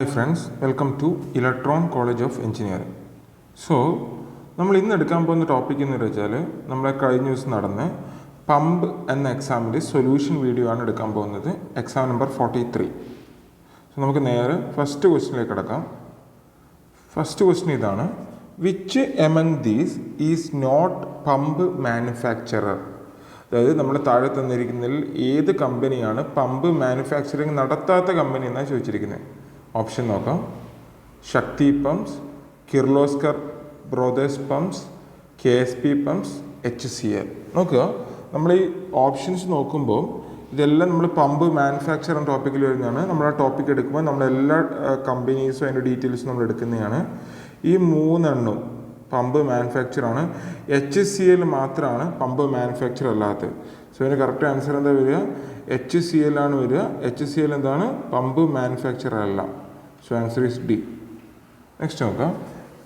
Hi friends, welcome to Electron College of Engineering. So, നമ്മൾ ഇന്ന് എടുക്കാൻ പോകുന്ന ടോപ്പിക് എന്ന് വെച്ചാൽ നമ്മളെ കഴിഞ്ഞ ദിവസം നടന്ന പമ്പ് എന്ന എക്സാമിൻ്റെ സൊല്യൂഷൻ വീഡിയോ ആണ് എടുക്കാൻ പോകുന്നത്. Exam number 43. സോ നമുക്ക് നേരെ ഫസ്റ്റ് ക്വസ്റ്റിനിലേക്ക് കിടക്കാം. ഫസ്റ്റ് ക്വസ്റ്റ്യൻ ഇതാണ്: which among these is not pump manufacturer? അതായത് നമ്മൾ താഴെ തന്നിരിക്കുന്നതിൽ ഏത് കമ്പനിയാണ് പമ്പ് മാനുഫാക്ചറിങ് നടത്താത്ത കമ്പനി എന്നാണ് ചോദിച്ചിരിക്കുന്നത്. ഓപ്ഷൻ നോക്കാം: Shakti pumps, Kirloskar brothers pumps, KSP pumps, HCL. നോക്കുക, നമ്മൾ ഈ ഓപ്ഷൻസ് നോക്കുമ്പോൾ ഇതെല്ലാം നമ്മൾ പമ്പ് മാനുഫാക്ചർ എന്ന ടോപ്പിക്കിൽ വരുന്നതാണ്. നമ്മൾ ആ ടോപ്പിക് എടുക്കുമ്പോൾ നമ്മളെല്ലാ കമ്പനീസും അതിൻ്റെ ഡീറ്റെയിൽസും നമ്മൾ എടുക്കുന്നതാണ്. ഈ മൂന്നെണ്ണം പമ്പ് മാനുഫാക്ചർ ആണ്. HCL മാത്രമാണ് പമ്പ് മാനുഫാക്ചർ അല്ലാത്തത്. സോ ഇതിന് കറക്റ്റ് ആൻസർ എന്താ വരിക? HCL ആണ് വരിക. HCL എന്താണ്? പമ്പ് മാനുഫാക്ചർ അല്ല. So answer is D. Next നോക്കാം: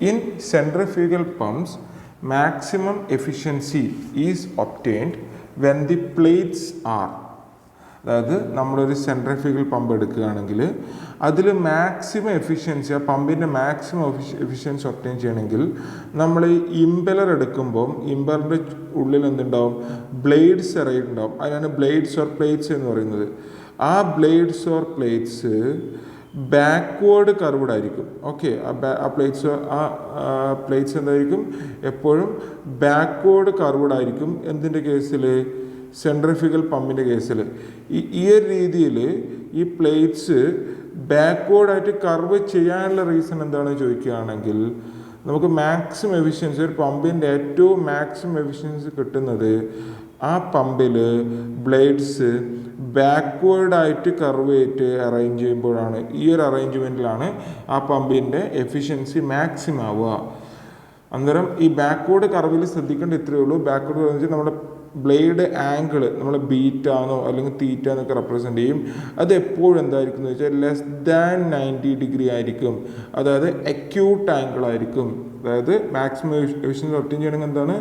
in centrifugal pumps maximum efficiency is obtained when the plates are. അതായത് നമ്മളൊരു സെൻട്രിഫ്യൂഗൽ പമ്പ് എടുക്കുകയാണെങ്കിൽ അതിൽ മാക്സിമം എഫിഷ്യൻസി, ആ പമ്പിൻ്റെ മാക്സിമം എഫിഷ്യൻസി ഒബ്റ്റെയിൻ ചെയ്യണമെങ്കിൽ നമ്മൾ ഈ ഇമ്പലർ എടുക്കുമ്പം ഇമ്പലറിൻ്റെ ഉള്ളിൽ എന്തുണ്ടാവും? ബ്ലേഡ്സ് ഇറങ്ങിയിട്ടുണ്ടാവും. അതിനാണ് ബ്ലേഡ്സ് ഓർ പ്ലേറ്റ്സ് എന്ന് പറയുന്നത്. ആ blades or plates backward curved ആയിരിക്കും. ഓക്കെ, ആ പ്ലേറ്റ്സ് എന്തായിരിക്കും? എപ്പോഴും ബാക്ക്വേർഡ് കർവ്ഡ് ആയിരിക്കും. എന്തിൻ്റെ കേസിൽ? സെൻട്രിഫ്യൂഗൽ പമ്പിൻ്റെ കേസിൽ. ഈ ഒരു രീതിയിൽ ഈ പ്ലേറ്റ്സ് ബാക്ക്വേർഡായിട്ട് കർവ് ചെയ്യാനുള്ള റീസൺ എന്താണെന്ന് ചോദിക്കുകയാണെങ്കിൽ, നമുക്ക് മാക്സിമം എഫിഷ്യൻസി, ഒരു പമ്പിൻ്റെ ഏറ്റവും മാക്സിമം എഫിഷ്യൻസി കിട്ടുന്നത് ആ പമ്പിൽ ബ്ലേഡ്സ് ബാക്ക്വേർഡായിട്ട് കർവ് ചെയ്തിട്ട് അറേഞ്ച് ചെയ്യുമ്പോഴാണ്. ഈ ഒരു അറേഞ്ച്മെൻറ്റിലാണ് ആ പമ്പിൻ്റെ എഫിഷ്യൻസി മാക്സിമം ആവുക. അന്നേരം ഈ ബാക്ക്വേർഡ് കർവിൽ ശ്രദ്ധിക്കേണ്ട ഇത്രയേ ഉള്ളൂ. ബാക്ക്വേർഡ് എന്ന് വെച്ചാൽ നമ്മുടെ ബ്ലേഡ് ആംഗിൾ നമ്മൾ ബീറ്റാന്നോ അല്ലെങ്കിൽ തീറ്റ എന്നൊക്കെ റെപ്രസെൻ്റ് ചെയ്യും. അത് എപ്പോഴും എന്തായിരിക്കും എന്ന് വെച്ചാൽ ലെസ് ദാൻ 90 ഡിഗ്രി ആയിരിക്കും. അതായത് അക്യൂട്ട് ആംഗിൾ ആയിരിക്കും. അതായത് മാക്സിമം എഫിഷ്യൻസി ഒബ്റ്റെയിൻ ചെയ്യണമെങ്കിൽ എന്താണ്?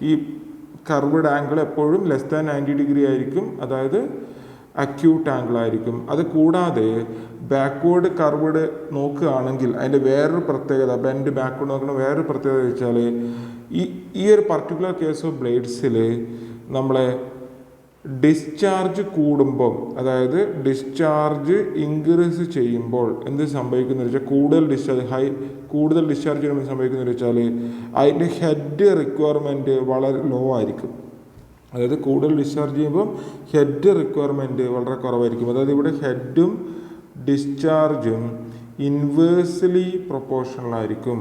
ഈ കർവ്ഡ് ആംഗിൾ എപ്പോഴും ലെസ് ദാൻ 90 ഡിഗ്രി ആയിരിക്കും. അതായത് അക്യൂട്ട് ആംഗിൾ ആയിരിക്കും. അത് കൂടാതെ ബാക്ക്വേർഡ് കർവ്ഡ് നോക്കുകയാണെങ്കിൽ അതിൻ്റെ വേറൊരു പ്രത്യേകത, ബെൻഡ് ബാക്ക്വേർഡ് നോക്കുന്ന വേറൊരു പ്രത്യേകത വെച്ചാൽ ഈ ഒരു പർട്ടിക്കുലർ കേസ് ഓഫ് ബ്ലേഡ്സിൽ നമ്മളെ ഡിസ്ചാർജ് കൂടുമ്പം, അതായത് ഡിസ്ചാർജ് ഇൻക്രീസ് ചെയ്യുമ്പോൾ എന്ത് സംഭവിക്കുന്നത് വെച്ചാൽ കൂടുതൽ ഡിസ്ചാർജ് ചെയ്യുമ്പോൾ സംഭവിക്കുന്നത് വെച്ചാൽ അതിൻ്റെ ഹെഡ് റിക്വയർമെൻറ്റ് വളരെ ലോ ആയിരിക്കും. അതായത് കൂടുതൽ ഡിസ്ചാർജ് ചെയ്യുമ്പോൾ ഹെഡ് റിക്വയർമെൻറ്റ് വളരെ കുറവായിരിക്കും. അതായത് ഇവിടെ ഹെഡും ഡിസ്ചാർജും ഇൻവേഴ്സ്ലി പ്രൊപ്പോർഷണൽ ആയിരിക്കും.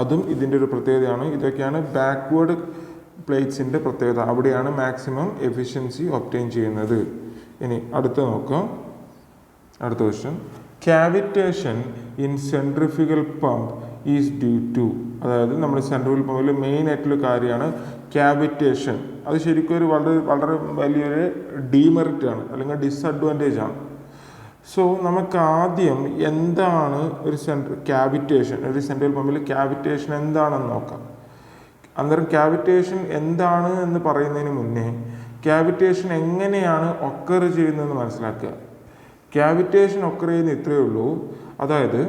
അതും ഇതിൻ്റെ ഒരു പ്രത്യേകതയാണ്. ഇതൊക്കെയാണ് ബാക്ക്വേർഡ് പ്ലേറ്റ്സിൻ്റെ പ്രത്യേകത. അവിടെയാണ് മാക്സിമം എഫിഷ്യൻസി ഒബ്റ്റെയിൻ ചെയ്യുന്നത്. ഇനി അടുത്ത നോക്കാം. അടുത്ത question: cavitation in centrifugal pump is due to. അതായത് നമ്മൾ സെൻട്രിഫ്യൂഗൽ പമ്പിൽ മെയിൻ ആയിട്ടുള്ള കാര്യമാണ് ക്യാവിറ്റേഷൻ. അത് ശരിക്കും ഒരു വളരെ വലിയൊരു ഡീമെറിറ്റ് ആണ്, അല്ലെങ്കിൽ ഡിസഡ്വാൻറ്റേജ് ആണ്. സോ നമുക്ക് ആദ്യം എന്താണ് ഒരു ക്യാവിറ്റേഷൻ, ഒരു സെൻട്രിഫ്യൂഗൽ പമ്പിൽ ക്യാവിറ്റേഷൻ എന്താണെന്ന് നോക്കാം. അന്നേരം ക്യാവിറ്റേഷൻ എന്താണ് എന്ന് പറയുന്നതിന് മുന്നേ ക്യാവിറ്റേഷൻ എങ്ങനെയാണ് ഒക്കർ ചെയ്യുന്നതെന്ന് മനസ്സിലാക്കുക. ക്യാവിറ്റേഷൻ ഒക്കർ ചെയ്യുന്ന ഇത്രയേ ഉള്ളൂ. അതായത്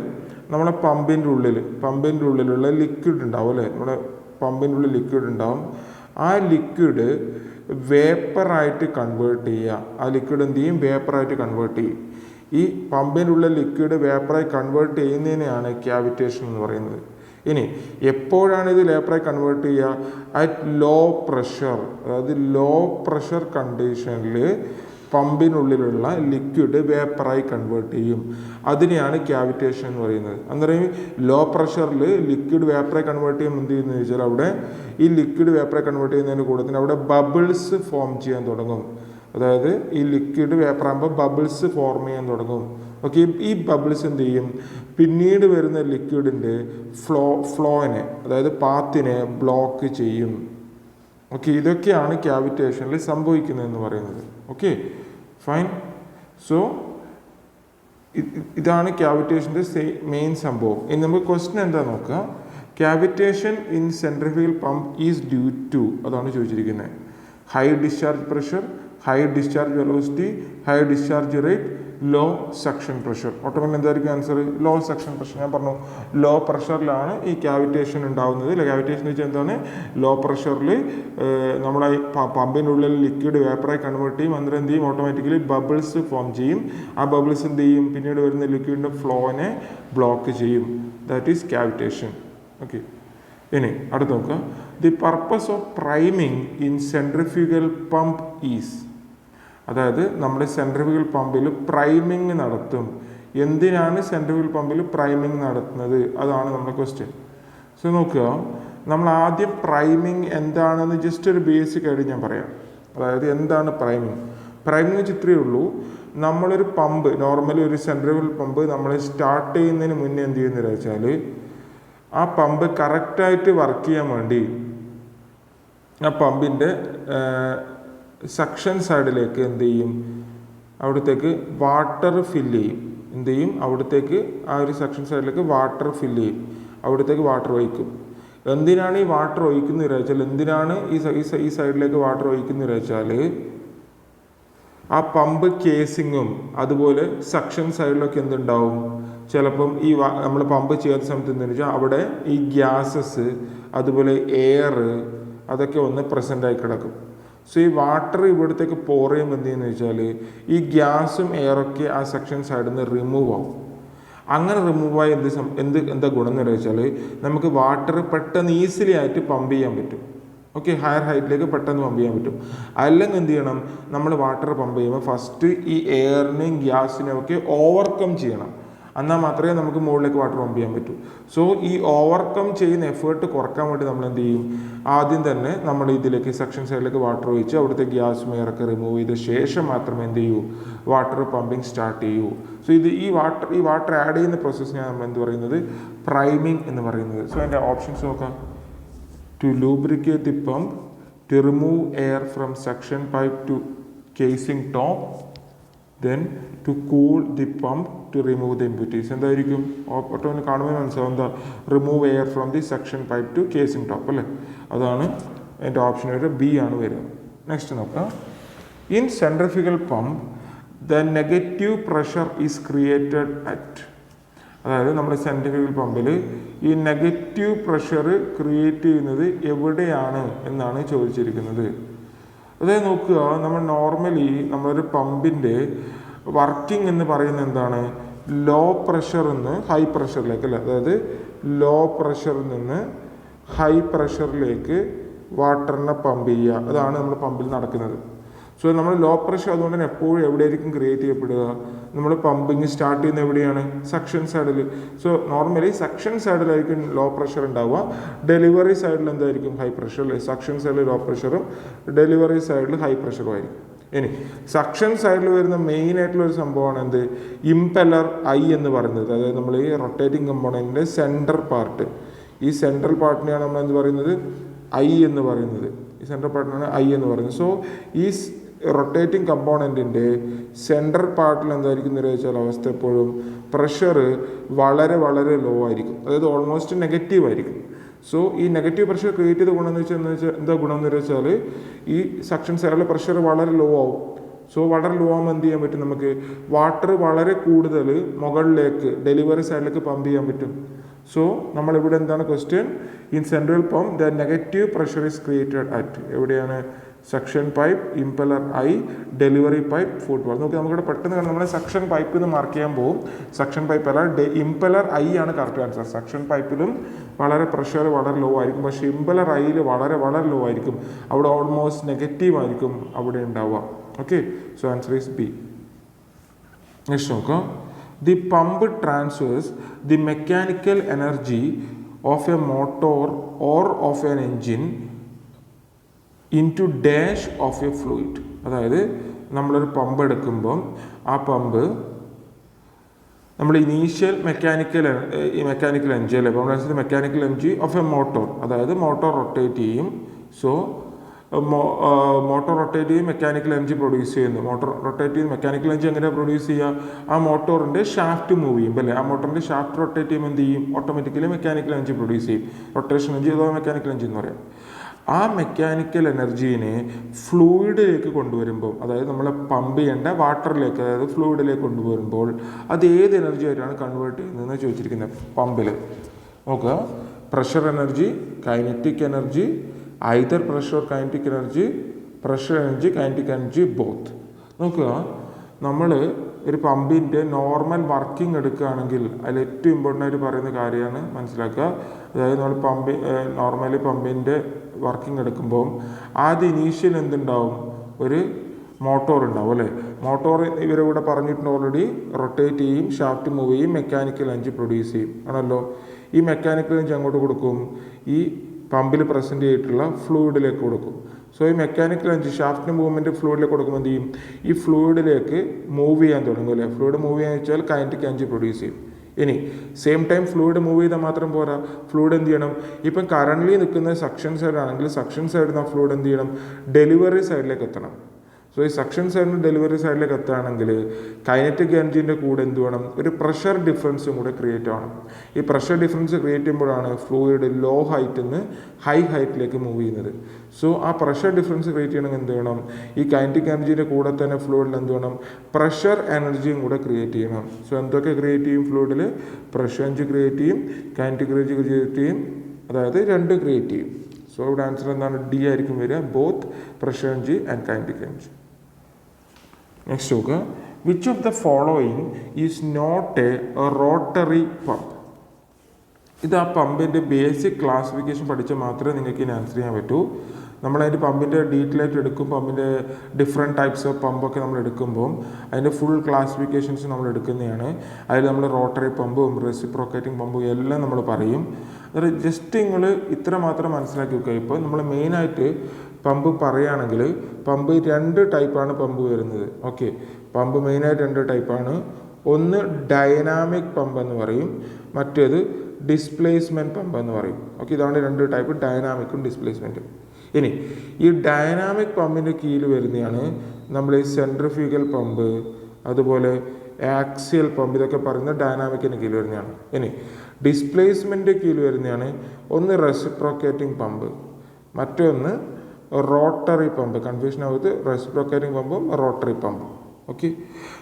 നമ്മളെ പമ്പിൻ്റെ ഉള്ളിലുള്ള ലിക്വിഡ് ഉണ്ടാവും അല്ലേ? നമ്മുടെ പമ്പിൻ്റെ ഉള്ളിൽ ലിക്വിഡ് ഉണ്ടാവും. ആ ലിക്വിഡ് വേപ്പറായിട്ട് കൺവേർട്ട് ചെയ്യുക. ആ ലിക്വിഡ് എന്ത് ചെയ്യും? വേപ്പറായിട്ട് കൺവേർട്ട് ചെയ്യും. ഈ പമ്പിനുള്ള ലിക്വിഡ് വേപ്പറായി കൺവേർട്ട് ചെയ്യുന്നതിനെയാണ് ക്യാവിറ്റേഷൻ എന്ന് പറയുന്നത്. ഇനി എപ്പോഴാണ് ഇത് വേപ്പറായി കൺവേർട്ട് ചെയ്യുക? At low pressure. അതായത് ലോ പ്രഷർ കണ്ടീഷനിൽ പമ്പിനുള്ളിലുള്ള ലിക്വിഡ് വേപ്പറായി കൺവേർട്ട് ചെയ്യും. അതിനെയാണ് ക്യാവിറ്റേഷൻ എന്ന് പറയുന്നത്. അന്നേരം ലോ പ്രഷറിൽ ലിക്വിഡ് വേപ്പറായി കൺവേർട്ട് ചെയ്യുമ്പോൾ എന്ത് ചെയ്യുന്നത് ചോദിച്ചാൽ അവിടെ ഈ ലിക്വിഡ് വേപ്പറായി കൺവേർട്ട് ചെയ്യുന്നതിൻ്റെ കൂടെ തന്നെ അവിടെ ബബിൾസ് ഫോം ചെയ്യാൻ തുടങ്ങും. അതായത് ഈ ലിക്വിഡ് വേപ്പറാകുമ്പോൾ ബബിൾസ് ഫോം ചെയ്യാൻ തുടങ്ങും. ഓക്കെ, ഈ ബബിൾസ് എന്ത് ചെയ്യും? പിന്നീട് വരുന്ന ലിക്വിഡിൻ്റെ ഫ്ലോനെ, അതായത് പാത്തിനെ ബ്ലോക്ക് ചെയ്യും. ഓക്കെ, ഇതൊക്കെയാണ് ക്യാവിറ്റേഷനിൽ സംഭവിക്കുന്നതെന്ന് പറയുന്നത്. Okay, fine. സോ ഇതാണ് ക്യാവിറ്റേഷൻ്റെ മെയിൻ സംഭവം. ഇനി നമുക്ക് ക്വസ്റ്റ്യൻ എന്താ നോക്കുക. Cavitation in centrifugal pump is due to, അതാണ് ചോദിച്ചിരിക്കുന്നത്. High discharge pressure, high discharge velocity, high discharge rate, low suction pressure. Automatic എന്തായിരിക്കും ആൻസർ? Low suction pressure. ഞാൻ പറഞ്ഞു ലോ പ്രഷറിലാണ് ഈ ക്യാവിറ്റേഷൻ ഉണ്ടാകുന്നത്. ക്യാവിറ്റേഷൻ വെച്ചാൽ എന്താണ്? ലോ പ്രഷറിൽ നമ്മുടെ പമ്പിൻ്റെ ഉള്ളിൽ ലിക്വിഡ് വേപ്പറായി കൺവേർട്ട് ചെയ്യും. അന്നേരം എന്ത് ചെയ്യും? ഓട്ടോമാറ്റിക്കലി ബബിൾസ് ഫോം ചെയ്യും. ആ ബബിൾസ് എന്ത് ചെയ്യും? പിന്നീട് വരുന്ന ലിക്വിഡിൻ്റെ ഫ്ലോനെ ബ്ലോക്ക് ചെയ്യും. That is cavitation. ഓക്കെ, ഇനി അടുത്ത് നോക്കുക. The purpose of priming in centrifugal pump is. അതായത് നമ്മുടെ സെൻട്രിഫ്യൂഗൽ പമ്പിൽ പ്രൈമിങ് നടത്തും. എന്തിനാണ് സെൻട്രിഫ്യൂഗൽ പമ്പിൽ പ്രൈമിങ് നടത്തുന്നത്? അതാണ് നമ്മുടെ ക്വസ്റ്റ്യൻ. സോ നോക്കുക, നമ്മൾ ആദ്യം പ്രൈമിങ് എന്താണെന്ന് ജസ്റ്റ് ഒരു ബേസിക് ആയിട്ട് ഞാൻ പറയാം. അതായത് എന്താണ് പ്രൈമിങ്? പ്രൈമിങ് വെച്ച് ഇത്രയേ ഉള്ളൂ. നമ്മളൊരു പമ്പ്, നോർമലി ഒരു സെൻട്രിഫ്യൂഗൽ പമ്പ് നമ്മൾ സ്റ്റാർട്ട് ചെയ്യുന്നതിന് മുന്നേ എന്ത് ചെയ്യുന്നത് വെച്ചാൽ, ആ പമ്പ് കറക്റ്റായിട്ട് വർക്ക് ചെയ്യാൻ വേണ്ടി ആ പമ്പിൻ്റെ സക്ഷൻ സൈഡിലേക്ക് എന്ത് ചെയ്യും? അവിടത്തേക്ക് വാട്ടർ ഫില്ല് ചെയ്യും. എന്ത് ചെയ്യും? അവിടത്തേക്ക് ആ ഒരു സക്ഷൻ സൈഡിലേക്ക് വാട്ടർ ഫില്ല് ചെയ്യും. അവിടത്തേക്ക് വാട്ടർ ഒഴിക്കും. എന്തിനാണ് ഈ വാട്ടർ ഒഴിക്കുന്നത് വെച്ചാൽ, എന്തിനാണ് ഈ സൈഡിലേക്ക് വാട്ടർ ഒഴിക്കുന്നത് വെച്ചാൽ, ആ പമ്പ് കേസിങ്ങും അതുപോലെ സക്ഷൻ സൈഡിലൊക്കെ എന്തുണ്ടാവും? ചിലപ്പം ഈ നമ്മൾ പമ്പ് ചെയ്യാത്ത സമയത്ത് എന്താണെന്ന് വെച്ചാൽ അവിടെ ഈ ഗ്യാസസ് അതുപോലെ എയർ അതൊക്കെ ഒന്ന് പ്രസൻ്റായി കിടക്കും. സോ ഈ വാട്ടർ ഇവിടത്തേക്ക് പോർ ചെയ്യുമ്പോൾ എന്ത് ചെയ്യുന്നത് വെച്ചാൽ, ഈ ഗ്യാസും എയറൊക്കെ ആ സെക്ഷൻ സൈഡിൽ നിന്ന് റിമൂവ് ആവും. അങ്ങനെ റിമൂവായി എന്താ ഗുണം എന്ന് വെച്ചാൽ, നമുക്ക് വാട്ടർ പെട്ടെന്ന് ഈസിലി ആയിട്ട് പമ്പ് ചെയ്യാൻ പറ്റും. ഓക്കെ, ഹയർ ഹൈറ്റിലേക്ക് പെട്ടെന്ന് പമ്പ് ചെയ്യാൻ പറ്റും. അല്ലെങ്കിൽ എന്ത് ചെയ്യണം? നമ്മൾ വാട്ടർ പമ്പ് ചെയ്യുമ്പോൾ ഫസ്റ്റ് ഈ എയറിനെയും ഗ്യാസിനെയും ഒക്കെ ഓവർകം ചെയ്യണം. എന്നാൽ മാത്രമേ നമുക്ക് മുകളിലേക്ക് വാട്ടർ പമ്പ് ചെയ്യാൻ പറ്റൂ. സോ ഈ ഓവർകം ചെയ്യുന്ന എഫേർട്ട് കുറക്കാൻ വേണ്ടി നമ്മൾ എന്ത് ചെയ്യും? ആദ്യം തന്നെ നമ്മൾ ഇതിലേക്ക് സെക്ഷൻ സൈഡിലേക്ക് വാട്ടർ ഒഴിച്ച് അവിടുത്തെ ഗ്യാസ് എയറൊക്കെ റിമൂവ് ചെയ്ത ശേഷം മാത്രമേ എന്ത് ചെയ്യൂ? വാട്ടർ പമ്പിങ് സ്റ്റാർട്ട് ചെയ്യൂ. സോ ഈ വാട്ടർ ആഡ് ചെയ്യുന്ന പ്രോസസ്സിനാണ് നമ്മൾ എന്ത് പറയുന്നത്? പ്രൈമിങ് എന്ന് പറയുന്നത്. സോ അതിൻ്റെ ഓപ്ഷൻസ് നോക്കാം. To lubricate the pump, to remove air from suction pipe to casing top, then to cool the pump to remove the impurities. എന്തായിരിക്കും? ഓട്ടോമാറ്റിക് കാണുമ്പോൾ മനസ്സിലാവും എന്താ? Remove air from the section pipe to casing top അല്ലേ? അതാണ് എൻ്റെ option വരെ B ആണ് വരിക. നെക്സ്റ്റ് നോക്കാം. In centrifugal pump the negative pressure is created at. അതായത് നമ്മുടെ സെൻട്രിഫ്യൂഗൽ പമ്പിൽ ഈ നെഗറ്റീവ് പ്രഷർ ക്രിയേറ്റ് ചെയ്യുന്നത് എവിടെയാണ് എന്നാണ് ചോദിച്ചിരിക്കുന്നത്. അതായത് നോക്കുക, നമ്മൾ നോർമലി നമ്മളൊരു പമ്പിൻ്റെ വർക്കിംഗ് എന്ന് പറയുന്നത് എന്താണ്? ലോ പ്രഷറിൽ നിന്ന് ഹൈ പ്രഷറിലേക്ക് അല്ലേ? അതായത് ലോ പ്രഷറിൽ നിന്ന് ഹൈ പ്രഷറിലേക്ക് വാട്ടറിനെ പമ്പ് ചെയ്യുക. അതാണ് നമ്മൾ പമ്പിൽ നടക്കുന്നത്. സോ നമ്മൾ ലോ പ്രഷർ അതുകൊണ്ട് തന്നെ എപ്പോഴും എവിടെയായിരിക്കും ക്രിയേറ്റ് ചെയ്യപ്പെടുക? നമ്മൾ പമ്പിങ് സ്റ്റാർട്ട് ചെയ്യുന്ന എവിടെയാണ്? സക്ഷൻ സൈഡിൽ. സോ നോർമലി സക്ഷൻ സൈഡിലായിരിക്കും ലോ പ്രഷർ ഉണ്ടാവുക. ഡെലിവറി സൈഡിൽ എന്തായിരിക്കും? High pressure. സക്ഷൻ സൈഡിൽ ലോ പ്രഷറും ഡെലിവറി സൈഡിൽ ഹൈ പ്രഷറും ആയിരിക്കും. ഇനി സക്ഷൻ സൈഡിൽ വരുന്ന മെയിൻ ആയിട്ടുള്ള ഒരു സംഭവമാണ് എന്ത്? ഇംപെല്ലർ ഐ എന്ന് പറയുന്നത്. അതായത് നമ്മൾ ഈ റൊട്ടേറ്റിംഗ് കമ്പോണൻറ്റിൻ്റെ സെൻട്രൽ പാർട്ട്, ഈ സെൻട്രൽ പാർട്ടിനെയാണ് നമ്മൾ എന്ത് പറയുന്നത്? ഐ എന്ന് പറയുന്നത്. ഈ സെൻട്രൽ പാർട്ടിനാണ് ഐ എന്ന് പറയുന്നത്. സോ ഈ റൊട്ടേറ്റിംഗ് കമ്പോണൻറ്റിൻ്റെ സെൻട്രൽ പാർട്ടിൽ എന്തായിരിക്കും എന്ന് വെച്ചാൽ അവസ്ഥ എപ്പോഴും പ്രഷർ വളരെ വളരെ ലോ ആയിരിക്കും. അതായത് ഓൾമോസ്റ്റ് നെഗറ്റീവ് ആയിരിക്കും. സോ ഈ നെഗറ്റീവ് പ്രഷർ ക്രിയേറ്റ് ചെയ്ത ഗുണം എന്ന് വെച്ചാൽ എന്താ ഗുണം എന്ന് വെച്ചാൽ, ഈ സക്ഷൻ സൈഡിലെ പ്രഷർ വളരെ ലോ ആവും. സോ വളരെ ലോ ആകുമ്പോൾ എന്ത് ചെയ്യാൻ പറ്റും? നമുക്ക് വാട്ടർ വളരെ കൂടുതൽ മുകളിലേക്ക് ഡെലിവറി സൈഡിലേക്ക് പമ്പ് ചെയ്യാൻ പറ്റും. സോ നമ്മളിവിടെ എന്താണ് question? In central pump the negative pressure is created at. എവിടെയാണ്? Section pipe, impeller eye, delivery pipe, foot valve. നോക്കി നമുക്കിവിടെ പെട്ടെന്ന് കാണാം. നമ്മൾ സെക്ഷൻ പൈപ്പിൽ നിന്ന് മാർക്ക് ചെയ്യാൻ പോകും. സെക്ഷൻ പൈപ്പ് അല്ല, ഇംപെല്ലർ ഐ ആണ് കറക്റ്റ് ആൻസർ. സെക്ഷൻ പൈപ്പിലും വളരെ പ്രഷർ വളരെ ലോ ആയിരിക്കും, പക്ഷേ ഇംപെല്ലർ ഐയിൽ വളരെ വളരെ ലോ ആയിരിക്കും. അവിടെ ഓൾമോസ്റ്റ് നെഗറ്റീവ് ആയിരിക്കും അവിടെ ഉണ്ടാവുക. Okay, so answer is B. Next നോക്കാം. The pump transfers the mechanical energy of a motor or of an engine into dash of a fluid. അതായത് നമ്മളൊരു പമ്പ് എടുക്കുമ്പം ആ പമ്പ് നമ്മൾ ഇനീഷ്യൽ മെക്കാനിക്കൽ എനർജി അല്ലേ? അപ്പോൾ mechanical energy of A motor, അതായത് motor rotate ചെയ്യും. സോ മോട്ടോർ റൊട്ടേറ്റ് ചെയ്യും, മെക്കാനിക്കൽ എനർജി പ്രൊഡ്യൂസ് ചെയ്യുന്നു. മോട്ടോർ റൊട്ടേറ്റ് ചെയ്ത് മെക്കാനിക്കൽ എനർജി എങ്ങനെയാണ് പ്രൊഡ്യൂസ് ചെയ്യുക? ആ മോട്ടോറിൻ്റെ ഷാഫ്റ്റ് മൂവ് ചെയ്യും അല്ലേ? ആ മോട്ടറിൻ്റെ ഷാഫ്റ്റ് റൊട്ടേറ്റ് ചെയ്യുമ്പോൾ എന്ത് ചെയ്യും? ഓട്ടോമാറ്റിക്കലി മെക്കാനിക്കൽ എനർജി പ്രൊഡ്യൂസ് ചെയ്യും. റൊട്ടേഷൻ എനർജി അഥവാ മെക്കാനിക്കൽ എനർജി എന്ന് പറയാം. ആ മെക്കാനിക്കൽ എനർജീനെ ഫ്ലൂയിഡിലേക്ക് കൊണ്ടുവരുമ്പോൾ, അതായത് നമ്മൾ പമ്പ് ചെയ്യേണ്ട വാട്ടറിലേക്ക്, അതായത് ഫ്ലൂയിഡിലേക്ക് കൊണ്ടുവരുമ്പോൾ അത് ഏത് എനർജി ആയിട്ടാണ് കൺവേർട്ട് ചെയ്യുന്നതെന്ന് ചോദിച്ചിരിക്കുന്നത് പമ്പിൽ. നോക്കുക, pressure energy, kinetic energy, either pressure kinetic energy, pressure energy, kinetic energy, both. നോക്കുക, നമ്മൾ ഒരു പമ്പിൻ്റെ നോർമൽ വർക്കിംഗ് എടുക്കുകയാണെങ്കിൽ അതിൽ ഏറ്റവും ഇമ്പോർട്ടൻ്റ് ആയിട്ട് പറയുന്ന കാര്യമാണ് മനസ്സിലാക്കുക. അതായത് നമ്മൾ നോർമലി പമ്പിൻ്റെ വർക്കിംഗ് എടുക്കുമ്പോൾ ആദ്യം ഇനീഷ്യൽ എന്തുണ്ടാവും, ഒരു മോട്ടോർ ഉണ്ടാവും അല്ലേ. മോട്ടോർ ഇവരിവിടെ പറഞ്ഞിട്ടുണ്ട് ഓൾറെഡി, റൊട്ടേറ്റ് ചെയ്യും, ഷാഫ്റ്റ് മൂവ് ചെയ്യും, മെക്കാനിക്കൽ എനർജി പ്രൊഡ്യൂസ് ചെയ്യും ആണല്ലോ. ഈ മെക്കാനിക്കൽ എനർജി അങ്ങോട്ട് കൊടുക്കും, ഈ പമ്പിൽ പ്രസൻറ്റ് ചെയ്തിട്ടുള്ള ഫ്ലൂയിഡിലേക്ക് കൊടുക്കും. സോ ഈ മെക്കാനിക്കൽ എനർജി ഷാഫ്റ്റിൻ്റെ മൂവ്മെൻറ്റ് ഫ്ലൂയിഡിലേക്ക് കൊടുക്കുമ്പോൾ എന്ത് ചെയ്യും, ഈ ഫ്ലൂയിഡിലേക്ക് മൂവ് ചെയ്യാൻ തുടങ്ങും അല്ലേ. ഫ്ലൂയിഡ് മൂവ് ചെയ്യാന്ന് വെച്ചാൽ കൈനറ്റിക് എനർജി പ്രൊഡ്യൂസ് ചെയ്യും. ഇനി സെയിം ടൈം ഫ്ലൂയിഡ് മൂവ് ചെയ്താൽ മാത്രം പോരാ, ഫ്ലൂയിഡ് എന്ത് ചെയ്യണം, ഇപ്പം കറൻ്റ്ലി നിൽക്കുന്ന സക്ഷൻ സൈഡ് ആണെങ്കിൽ സക്ഷൻ സൈഡിൽ നിന്ന് ആ ഫ്ലൂയിഡ് എന്ത് ചെയ്യണം, ഡെലിവറി സൈഡിലേക്ക് എത്തണം. സോ ഈ സക്ഷൻ സൈഡിന് ഡെലിവറി സൈഡിലേക്ക് എത്തുകയാണെങ്കിൽ കൈനറ്റിക് എനർജീൻ്റെ കൂടെ എന്ത് വേണം, ഒരു പ്രഷർ ഡിഫറൻസും കൂടെ ക്രിയേറ്റ് ആവണം. ഈ പ്രഷർ ഡിഫറൻസ് ക്രിയേറ്റ് ചെയ്യുമ്പോഴാണ് ഫ്ലൂയിഡ് ലോ ഹൈറ്റിൽ നിന്ന് ഹൈ ഹൈറ്റിലേക്ക് മൂവ് ചെയ്യുന്നത്. സോ ആ പ്രഷർ ഡിഫറൻസ് ക്രിയേറ്റ് ചെയ്യണമെങ്കിൽ എന്ത് വേണം, ഈ കൈനറ്റിക് എനർജീൻ്റെ കൂടെ തന്നെ ഫ്ലൂയിഡിൽ എന്ത് വേണം, പ്രഷർ എനർജിയും കൂടെ ക്രിയേറ്റ് ചെയ്യണം. സോ എന്തൊക്കെ ക്രിയേറ്റ് ചെയ്യും ഫ്ലൂയിഡിൽ, പ്രഷർ എനർജി ക്രിയേറ്റ് ചെയ്യും, കൈനറ്റിക് എനർജി ക്രിയേറ്റ് ചെയ്യും, അതായത് രണ്ട് ക്രിയേറ്റ് ചെയ്യും. സോ ഇവിടെ ആൻസർ എന്താണ്, ഡി ആയിരിക്കും വരിക, both pressure energy and kinetic energy. Next നോക്കുക, which of the following is not a rotary pump. ഇത് ആ പമ്പിൻ്റെ ബേസിക് ക്ലാസിഫിക്കേഷൻ പഠിച്ചാൽ മാത്രമേ നിങ്ങൾക്ക് ഇതിന് ആൻസർ ചെയ്യാൻ പറ്റൂ. നമ്മളതിൻ്റെ പമ്പിൻ്റെ ഡീറ്റെയിൽ ആയിട്ട് എടുക്കും, പമ്പിൻ്റെ ഡിഫറെൻറ്റ് ടൈപ്സ് ഓഫ് പമ്പൊക്കെ നമ്മൾ എടുക്കുമ്പോൾ അതിൻ്റെ ഫുൾ ക്ലാസിഫിക്കേഷൻസ് നമ്മൾ എടുക്കുന്നതാണ്. അതിൽ നമ്മൾ റോട്ടറി പമ്പും റെസിപ്രോക്കേറ്റിംഗ് പമ്പും എല്ലാം നമ്മൾ പറയും. അതായത് ജസ്റ്റ് നിങ്ങൾ ഇത്ര മാത്രം മനസ്സിലാക്കി വെക്കുക. ഇപ്പോൾ നമ്മൾ മെയിനായിട്ട് പമ്പ് പറയുകയാണെങ്കിൽ പമ്പ് രണ്ട് ടൈപ്പാണ് പമ്പ് വരുന്നത്. ഓക്കെ, പമ്പ് മെയിനായിട്ട് രണ്ട് ടൈപ്പാണ്. ഒന്ന് ഡൈനാമിക് പമ്പ് എന്ന് പറയും, മറ്റേത് ഡിസ്പ്ലേസ്മെൻറ്റ് പമ്പ് എന്ന് പറയും. ഓക്കെ, ഇതാണ് രണ്ട് ടൈപ്പ്, ഡൈനാമിക്കും ഡിസ്പ്ലേസ്മെൻറ്റും. ഇനി ഈ ഡൈനാമിക് പമ്പിൻ്റെ കീഴിൽ വരുന്നതാണ് നമ്മൾ ഈ സെൻട്രിഫ്യൂഗൽ പമ്പ്, അതുപോലെ ആക്സിയൽ പമ്പ്, ഇതൊക്കെ പറയുന്നത് ഡൈനാമിക്കിൻ്റെ കീഴിൽ വരുന്നതാണ്. ഇനി ഡിസ്പ്ലേസ്മെൻറ്റ് കീഴിൽ വരുന്നതാണ് ഒന്ന് റെസിപ്രോക്കേറ്റിംഗ് പമ്പ്, മറ്റൊന്ന് റോട്ടറി പമ്പ്. കൺഫ്യൂഷൻ ആവരുത്, റെസിപ്രോക്കേറ്റിംഗ് പമ്പും റോട്ടറി പമ്പും. ഓക്കെ,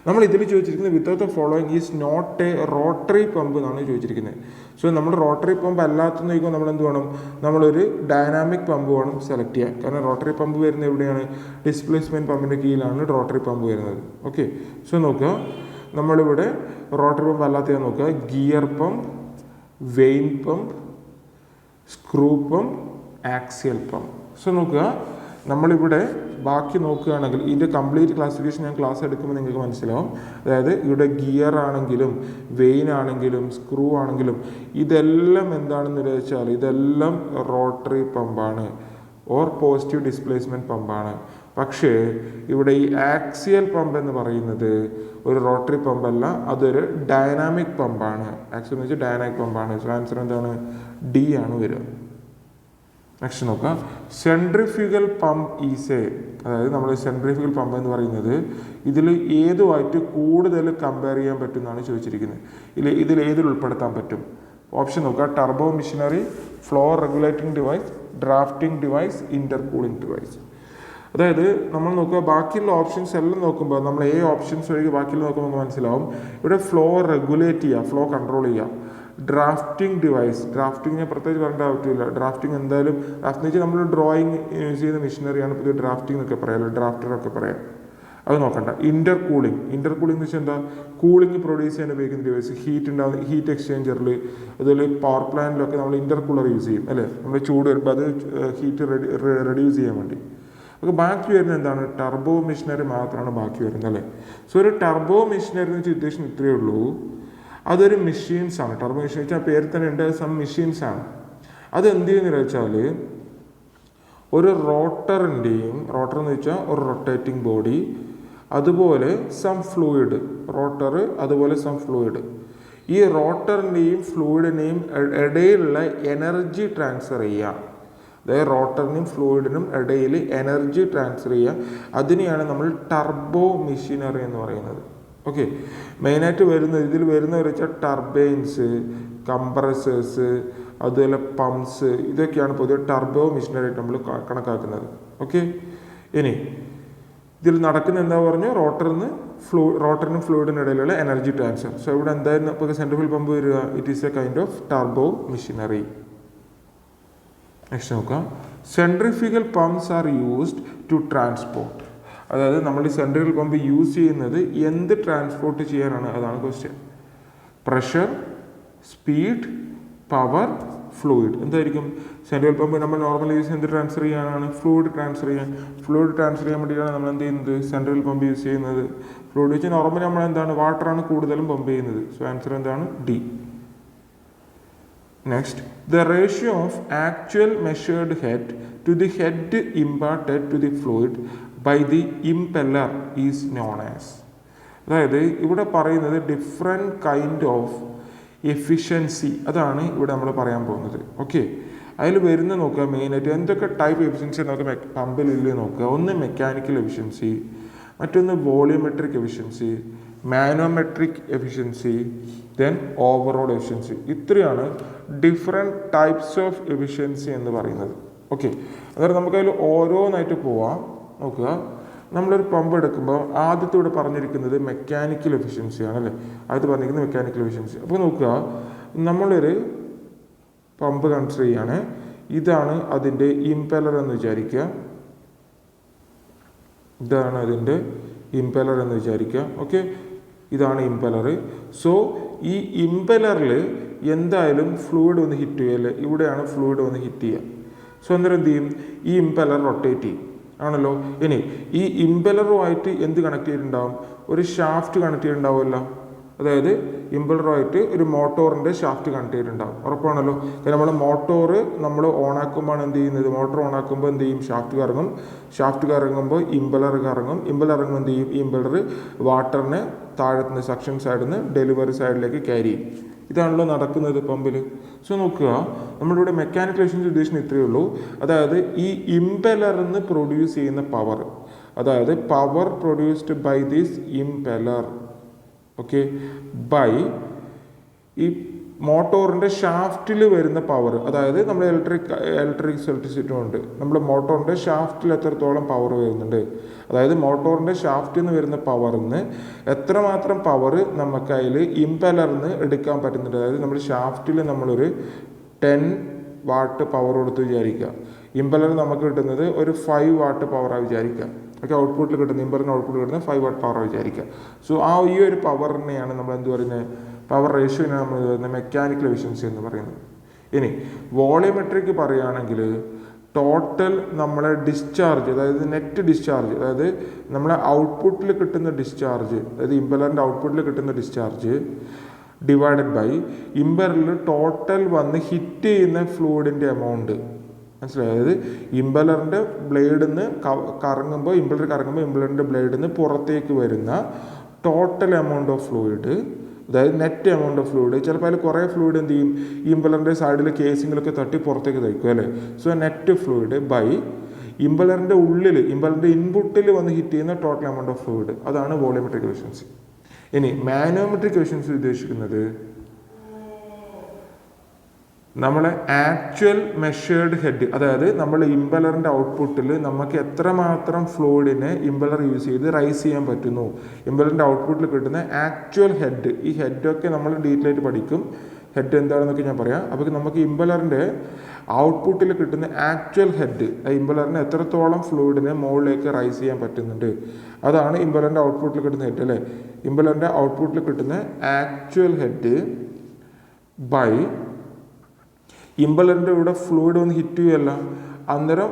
നമ്മൾ ഇതിൽ ചോദിച്ചിരിക്കുന്നത് without the following is not a rotary pump എന്നാണ് ചോദിച്ചിരിക്കുന്നത്. സോ നമ്മൾ റോട്ടറി പമ്പ് അല്ലാത്തെന്ന് ചോദിക്കുമ്പോൾ നമ്മൾ എന്ത് വേണം, നമ്മളൊരു ഡൈനാമിക് പമ്പ് വേണം സെലക്ട് ചെയ്യാൻ. കാരണം റോട്ടറി പമ്പ് വരുന്നത് എവിടെയാണ്, ഡിസ്പ്ലേസ്മെൻറ്റ് പമ്പിൻ്റെ കീഴിലാണ് റോട്ടറി പമ്പ് വരുന്നത്. ഓക്കെ, സോ നോക്കുക, നമ്മളിവിടെ റോട്ടറി പമ്പ് അല്ലാത്ത നോക്കുക, gear pump, vane pump, screw pump, axial pump. So നോക്കുക, നമ്മളിവിടെ ബാക്കി നോക്കുകയാണെങ്കിൽ ഇതിൻ്റെ കംപ്ലീറ്റ് ക്ലാസിഫിക്കേഷൻ ഞാൻ ക്ലാസ് എടുക്കുമ്പോൾ നിങ്ങൾക്ക് മനസ്സിലാവും. അതായത് ഇവിടെ ഗിയർ ആണെങ്കിലും വെയിൻ ആണെങ്കിലും സ്ക്രൂ ആണെങ്കിലും ഇതെല്ലാം എന്താണെന്ന് വെച്ചാൽ ഇതെല്ലാം റോട്ടറി പമ്പാണ് ഓർ പോസിറ്റീവ് ഡിസ്പ്ലേസ്മെൻറ്റ് പമ്പാണ്. പക്ഷേ ഇവിടെ ഈ ആക്സിയൽ പമ്പ് എന്ന് പറയുന്നത് ഒരു റോട്ടറി പമ്പല്ല, അതൊരു ഡൈനാമിക് പമ്പാണ്. ആക്സിയൽ എന്ന് വെച്ചാൽ ഡൈനാമിക് പമ്പാണ്. സോ ആൻസർ എന്താണ്, ഡി ആണ് വരിക. നെക്സ്റ്റ് നോക്കാം, സെൻട്രിഫ്യൂഗൽ പമ്പ് ഈസ് എ, അതായത് നമ്മൾ സെൻട്രിഫ്യൂഗൽ പമ്പ് എന്ന് പറയുന്നത് ഇതിൽ ഏതുമായിട്ട് കൂടുതൽ കമ്പയർ ചെയ്യാൻ പറ്റും എന്നാണ് ചോദിച്ചിരിക്കുന്നത്. ഇതിൽ ഏതിൽ ഉൾപ്പെടുത്താൻ പറ്റും? ഓപ്ഷൻ നോക്കുക, turbo machinery, flow regulating device, drafting device, intercooling device. അതായത് നമ്മൾ നോക്കുക, ബാക്കിയുള്ള ഓപ്ഷൻസ് എല്ലാം നോക്കുമ്പോൾ നമ്മൾ ഓപ്ഷൻസ് ഒഴികെ ബാക്കിയുള്ള നോക്കുമ്പോൾ മനസ്സിലാവും ഇവിടെ ഫ്ലോ റെഗുലേറ്റ് ചെയ്യുക, ഫ്ലോ കൺട്രോൾ ചെയ്യുക. ഡ്രാഫ്റ്റിംഗ് ഡിവൈസ്, ഡ്രാഫ്റ്റിംഗ് ഞാൻ പ്രത്യേകിച്ച് പറയേണ്ട ആവശ്യമില്ല. ഡ്രാഫ്റ്റിംഗ് എന്തായാലും ഡ്രാഫ്റ്റ് വെച്ചാൽ നമ്മൾ ഡ്രോയിങ് യൂസ് ചെയ്യുന്ന മെഷീനറിയാണ് പുതിയ ഡ്രാഫ്റ്റിംഗ് എന്നൊക്കെ പറയാം, ഡ്രാഫ്റ്ററൊക്കെ പറയാം, അത് നോക്കണ്ട. ഇൻ്റർകൂളിംഗ് എന്ന് വെച്ചാൽ എന്താ, കൂളിംഗ് പ്രൊഡ്യൂസ് ചെയ്യാൻ ഉപയോഗിക്കുന്ന ഡിവൈസ്. ഹീറ്റ് ഉണ്ടാകുന്ന ഹീറ്റ് എക്സ്ചേഞ്ചറിൽ, അതുപോലെ പവർ പ്ലാന്റിലൊക്കെ നമ്മൾ ഇൻ്റർകൂളർ യൂസ് ചെയ്യും അല്ലേ, നമ്മൾ ചൂട് വരുമ്പോൾ അത് ഹീറ്റ് റെഡ്യൂസ് ചെയ്യാൻ വേണ്ടി. അപ്പോൾ ബാക്കി വരുന്നത് എന്താണ്, ടർബോ മെഷീനറി മാത്രമാണ് ബാക്കി വരുന്നത് അല്ലേ. സോ ഒരു ടർബോ മെഷീനറി എന്ന് വെച്ചാൽ ഉദ്ദേശം ഇത്രയേ ഉള്ളൂ, അതൊരു മെഷീൻസാണ്. ടർബോ മെഷീൻ വെച്ചാൽ പേര് തന്നെ ഉണ്ട്, സം മെഷീൻസാണ്. അത് എന്ത് ചെയ്യുന്നത് വെച്ചാൽ ഒരു റോട്ടർ എന്ന് വെച്ചാൽ ഒരു റൊട്ടേറ്റിംഗ് ബോഡി, അതുപോലെ സം ഫ്ലൂയിഡ്, റോട്ടർ അതുപോലെ സം ഫ്ലൂയിഡ്. ഈ റോട്ടറിൻ്റെയും ഫ്ലൂയിഡിനെയും ഇടയിലുള്ള എനർജി ട്രാൻസ്ഫർ ചെയ്യുക. അതായത് റോട്ടറിനും ഫ്ലൂയിഡിനും ഇടയിൽ എനർജി ട്രാൻസ്ഫർ ചെയ്യുക, അതിനെയാണ് നമ്മൾ ടർബോ മെഷീനറി എന്ന് പറയുന്നത്. ഓക്കെ, മെയിനായിട്ട് ഇതിൽ വരുന്നവർ വെച്ചാൽ ടർബൈൻസ്, കംപ്രസേഴ്സ്, അതുപോലെ പമ്പ്സ്, ഇതൊക്കെയാണ് പൊതുവെ ടർബോ മെഷീനറിയായിട്ട് നമ്മൾ കണക്കാക്കുന്നത്. ഓക്കെ, ഇനി ഇതിൽ നടക്കുന്ന എന്താ പറഞ്ഞു, റോട്ടറിനും ഫ്ലൂയിഡിനും ഇടയിലുള്ള എനർജി ട്രാൻസ്ഫർ. സോ ഇവിടെ എന്തായിരുന്നു ഇപ്പോൾ സെൻട്രിഫ്യൂഗൽ പമ്പ് വരിക? It is a kind of turbo machinery. Next നോക്കാം, centrifugal pumps are used to transport. അതായത് നമ്മൾ ഈ സെൻട്രിഫ്യൂഗൽ പമ്പ് യൂസ് ചെയ്യുന്നത് എന്ത് ട്രാൻസ്പോർട്ട് ചെയ്യാനാണ്? അതാണ് question. Pressure, speed, power, fluid. എന്തായിരിക്കും? സെൻട്രിഫ്യൂഗൽ പമ്പ് നമ്മൾ നോർമലി യൂസ് എന്ത് ട്രാൻസ്ഫർ ചെയ്യാനാണ്? ഫ്ലൂയിഡ് ട്രാൻസ്ഫർ ചെയ്യാൻ. ഫ്ലൂയിഡ് ട്രാൻസ്ഫർ ചെയ്യാൻ വേണ്ടിയാണ് നമ്മൾ എന്ത് ചെയ്യുന്നത്? സെൻട്രിഫ്യൂഗൽ പമ്പ് യൂസ് ചെയ്യുന്നത്. ഫ്ലൂയിഡ് വെച്ചാൽ നോർമലി നമ്മൾ എന്താണ്, വാട്ടറാണ് കൂടുതലും പമ്പ് ചെയ്യുന്നത്. സോ ആൻസർ എന്താണ്? D. Next, the ratio of actual measured head to the head imparted to the fluid by the impeller is known as. അതായത് ഇവിടെ പറയുന്നത് ഡിഫറെൻറ്റ് കൈൻഡ് ഓഫ് എഫിഷ്യൻസി, അതാണ് ഇവിടെ നമ്മൾ പറയാൻ പോകുന്നത്. ഓക്കെ, അതിൽ വരുന്ന നോക്കുക, മെയിനായിട്ട് എന്തൊക്കെ ടൈപ്പ് എഫിഷ്യൻസി നമുക്ക് പമ്പിലില്ലേ നോക്കുക. ഒന്ന് മെക്കാനിക്കൽ എഫിഷ്യൻസി, മറ്റൊന്ന് volumetric efficiency, manometric efficiency, then overall efficiency. ഇത്രയാണ് ഡിഫറെൻറ്റ് ടൈപ്സ് ഓഫ് എഫിഷ്യൻസി എന്ന് പറയുന്നത്. ഓക്കെ, അതായത് നമുക്കതിൽ ഓരോന്നായിട്ട് പോവാം. നോക്കുക, നമ്മളൊരു പമ്പ് എടുക്കുമ്പോൾ ആദ്യത്തെ ഇവിടെ പറഞ്ഞിരിക്കുന്നത് മെക്കാനിക്കൽ എഫിഷ്യൻസി ആണല്ലേ. ആദ്യത്തെ പറഞ്ഞിരിക്കുന്നത് മെക്കാനിക്കൽ എഫിഷ്യൻസി. അപ്പോൾ നോക്കുക, നമ്മളൊരു പമ്പ് കൺസിഡർ ചെയ്യാണ്. ഇതാണ് അതിൻ്റെ ഇംപെല്ലർ എന്ന് വിചാരിക്കുക. ഇതാണ് അതിൻ്റെ ഇംപെല്ലർ എന്ന് വിചാരിക്കുക. ഓക്കെ, ഇതാണ് ഇംപെല്ലർ. സോ ഈ ഇംപെല്ലറിൽ എന്തായാലും ഫ്ലൂയിഡ് വന്ന് ഹിറ്റ് ചെയ്യുകയല്ലേ, ഇവിടെയാണ് ഫ്ലൂയിഡ് വന്ന് ഹിറ്റ് ചെയ്യുക. സോ അന്നേരം എന്ത് ചെയ്യും? ഈ ഇംപെല്ലർ റൊട്ടേറ്റ് ചെയ്യും ആണല്ലോ. ഇനി ഈ ഇംപെല്ലറുമായിട്ട് എന്ത് കണക്ട് ചെയ്തിട്ടുണ്ടാവും? ഒരു ഷാഫ്റ്റ് കണക്ട് ചെയ്തിട്ടുണ്ടാവുമല്ലോ. അതായത് ഇംപെല്ലറുമായിട്ട് ഒരു മോട്ടോറിൻ്റെ ഷാഫ്റ്റ് കണക്ട് ചെയ്തിട്ടുണ്ടാവും, ഉറപ്പാണല്ലോ. നമ്മൾ മോട്ടോർ നമ്മൾ ഓണാക്കുമ്പോഴാണ് എന്ത് ചെയ്യുന്നത്? മോട്ടോർ ഓണാക്കുമ്പോൾ എന്ത് ചെയ്യും? ഷാഫ്റ്റ് കറങ്ങും. ഷാഫ്റ്റ് കറങ്ങുമ്പോൾ ഇംപെല്ലർ കറങ്ങും. ഇംപെല്ലർ ഇറങ്ങുമ്പോൾ എന്ത് ചെയ്യും? ഈ ഇംപെല്ലർ വാട്ടറിനെ താഴത്തുനിന്ന് സക്ഷൻ സൈഡിൽ നിന്ന് ഡെലിവറി സൈഡിലേക്ക് ക്യാരി ചെയ്യും. ഇതാണല്ലോ നടക്കുന്നത് പമ്പിൽ. സോ നോക്കുക, നമ്മളിവിടെ മെക്കാനിക്കൽ എഫിഷ്യൻസി ഉദ്ദേശിക്കുന്നത് ഇത്രയേ ഉള്ളൂ. അതായത് ഈ ഇംപെല്ലറിൽ നിന്ന് പ്രൊഡ്യൂസ് ചെയ്യുന്ന പവർ, അതായത് power produced by this impeller, okay, by ഈ മോട്ടോറിൻ്റെ ഷാഫ്റ്റിൽ വരുന്ന പവർ. അതായത് നമ്മൾ ഇലക്ട്രിസിറ്റി ഉണ്ട്, നമ്മൾ മോട്ടോറിൻ്റെ ഷാഫ്റ്റിൽ എത്രത്തോളം പവർ വരുന്നുണ്ട്, അതായത് മോട്ടോറിൻ്റെ ഷാഫ്റ്റിൽ നിന്ന് വരുന്ന പവറിൽ നിന്ന് എത്രമാത്രം പവർ നമുക്ക് അതിൽ ഇംപെല്ലറിൽ നിന്ന് എടുക്കാൻ പറ്റുന്നുണ്ട്. അതായത് നമ്മൾ ഷാഫ്റ്റിൽ നമ്മളൊരു 10 വാട്ട് പവർ കൊടുത്ത് വിചാരിക്കുക. ഇംപെല്ലർ നമുക്ക് കിട്ടുന്നത് ഒരു 5 വാട്ട് പവറാണ് വിചാരിക്കുക. ഓക്കെ, ഔട്ട്പുട്ടിൽ കിട്ടുന്ന ഇംപെല്ലറിന് ഔട്ട്പുട്ട് കിട്ടുന്നത് 5 വാട്ട് പവറാണ് വിചാരിക്കുക. സോ ആ ഈ ഒരു പവറിനെയാണ് നമ്മൾ എന്ത് പറയുന്നത്? പവർ റേഷ്യോനാണ് നമ്മൾ പറയുന്നത് മെക്കാനിക്കൽ എഫിഷ്യൻസി എന്ന് പറയുന്നത്. ഇനി വോളിയോമെട്രിക് പറയുകയാണെങ്കിൽ ടോട്ടൽ നമ്മളെ ഡിസ്ചാർജ്, അതായത് നെറ്റ് ഡിസ്ചാർജ്, അതായത് നമ്മളെ ഔട്ട്പുട്ടിൽ കിട്ടുന്ന ഡിസ്ചാർജ്, അതായത് ഇംപെല്ലറിൻ്റെ ഔട്ട്പുട്ടിൽ കിട്ടുന്ന ഡിസ്ചാർജ് ഡിവൈഡഡ് ബൈ ഇംപെല്ലറിൽ ടോട്ടൽ വന്ന് ഹിറ്റ് ചെയ്യുന്ന ഫ്ലൂയിഡിൻ്റെ എമൗണ്ട്. മനസ്സിലായി? അതായത് ഇംപെല്ലറിൻ്റെ ബ്ലേഡിൽ നിന്ന് കറങ്ങുമ്പോൾ ഇംപെല്ലറിൻ്റെ ബ്ലേഡിൽ നിന്ന് പുറത്തേക്ക് വരുന്ന ടോട്ടൽ എമൗണ്ട് ഓഫ് ഫ്ലൂയിഡ്, അതായത് നെറ്റ് എമൗണ്ട് ഓഫ് ഫ്ലൂയിഡ്. ചിലപ്പോൾ അതിൽ കുറേ ഫ്ലൂയിഡ് എന്ത് ചെയ്യും? ഇംപെല്ലറിൻ്റെ സൈഡിൽ കേസിങ്ങിലൊക്കെ തട്ടി പുറത്തേക്ക് തയ്ക്കും അല്ലേ. സോ നെറ്റ് ഫ്ലൂയിഡ് ബൈ ഇംപെല്ലറിൻ്റെ ഉള്ളിൽ, ഇംപെല്ലറിൻ്റെ ഇൻപുട്ടിൽ വന്ന് ഹിറ്റ് ചെയ്യുന്ന ടോട്ടൽ എമൗണ്ട് ഓഫ് ഫ്ലൂയിഡ്, അതാണ് വോളിയോമെട്രിക് എഫിഷ്യൻസി. ഇനി മാനോമെട്രിക് എഫിഷ്യൻസി ഉദ്ദേശിക്കുന്നത് നമ്മളെ ആക്ച്വൽ മെഷേർഡ് ഹെഡ്, അതായത് നമ്മൾ ഇംപെല്ലറിൻ്റെ ഔട്ട്പുട്ടിൽ നമുക്ക് എത്രമാത്രം ഫ്ലൂയിഡിനെ ഇംപെല്ലർ യൂസ് ചെയ്ത് റൈസ് ചെയ്യാൻ പറ്റുന്നു, ഇംപെല്ലറിൻ്റെ ഔട്ട്പുട്ടിൽ കിട്ടുന്ന ആക്ച്വൽ ഹെഡ്. ഈ ഹെഡൊക്കെ നമ്മൾ ഡീറ്റെയിൽ ആയിട്ട് പഠിക്കും, ഹെഡ് എന്താണെന്നൊക്കെ ഞാൻ പറയാം. അപ്പോൾ നമുക്ക് ഇംപെല്ലറിൻ്റെ ഔട്ട്പുട്ടിൽ കിട്ടുന്ന ആക്ച്വൽ ഹെഡ്, ഇംപെല്ലറിന് എത്രത്തോളം ഫ്ലൂയിഡിനെ മുകളിലേക്ക് റൈസ് ചെയ്യാൻ പറ്റുന്നുണ്ട്, അതാണ് ഇംപെല്ലറിൻ്റെ ഔട്ട്പുട്ടിൽ കിട്ടുന്ന ഹെഡ് അല്ലേ. ഇംപെല്ലറിൻ്റെ ഔട്ട്പുട്ടിൽ കിട്ടുന്ന ആക്ച്വൽ ഹെഡ് ബൈ ഇംപെല്ലറിൻ്റെ ഇവിടെ ഫ്ലൂയിഡ് ഒന്ന് ഹിറ്റ് ചെയ്യുകയല്ല, അന്നേരം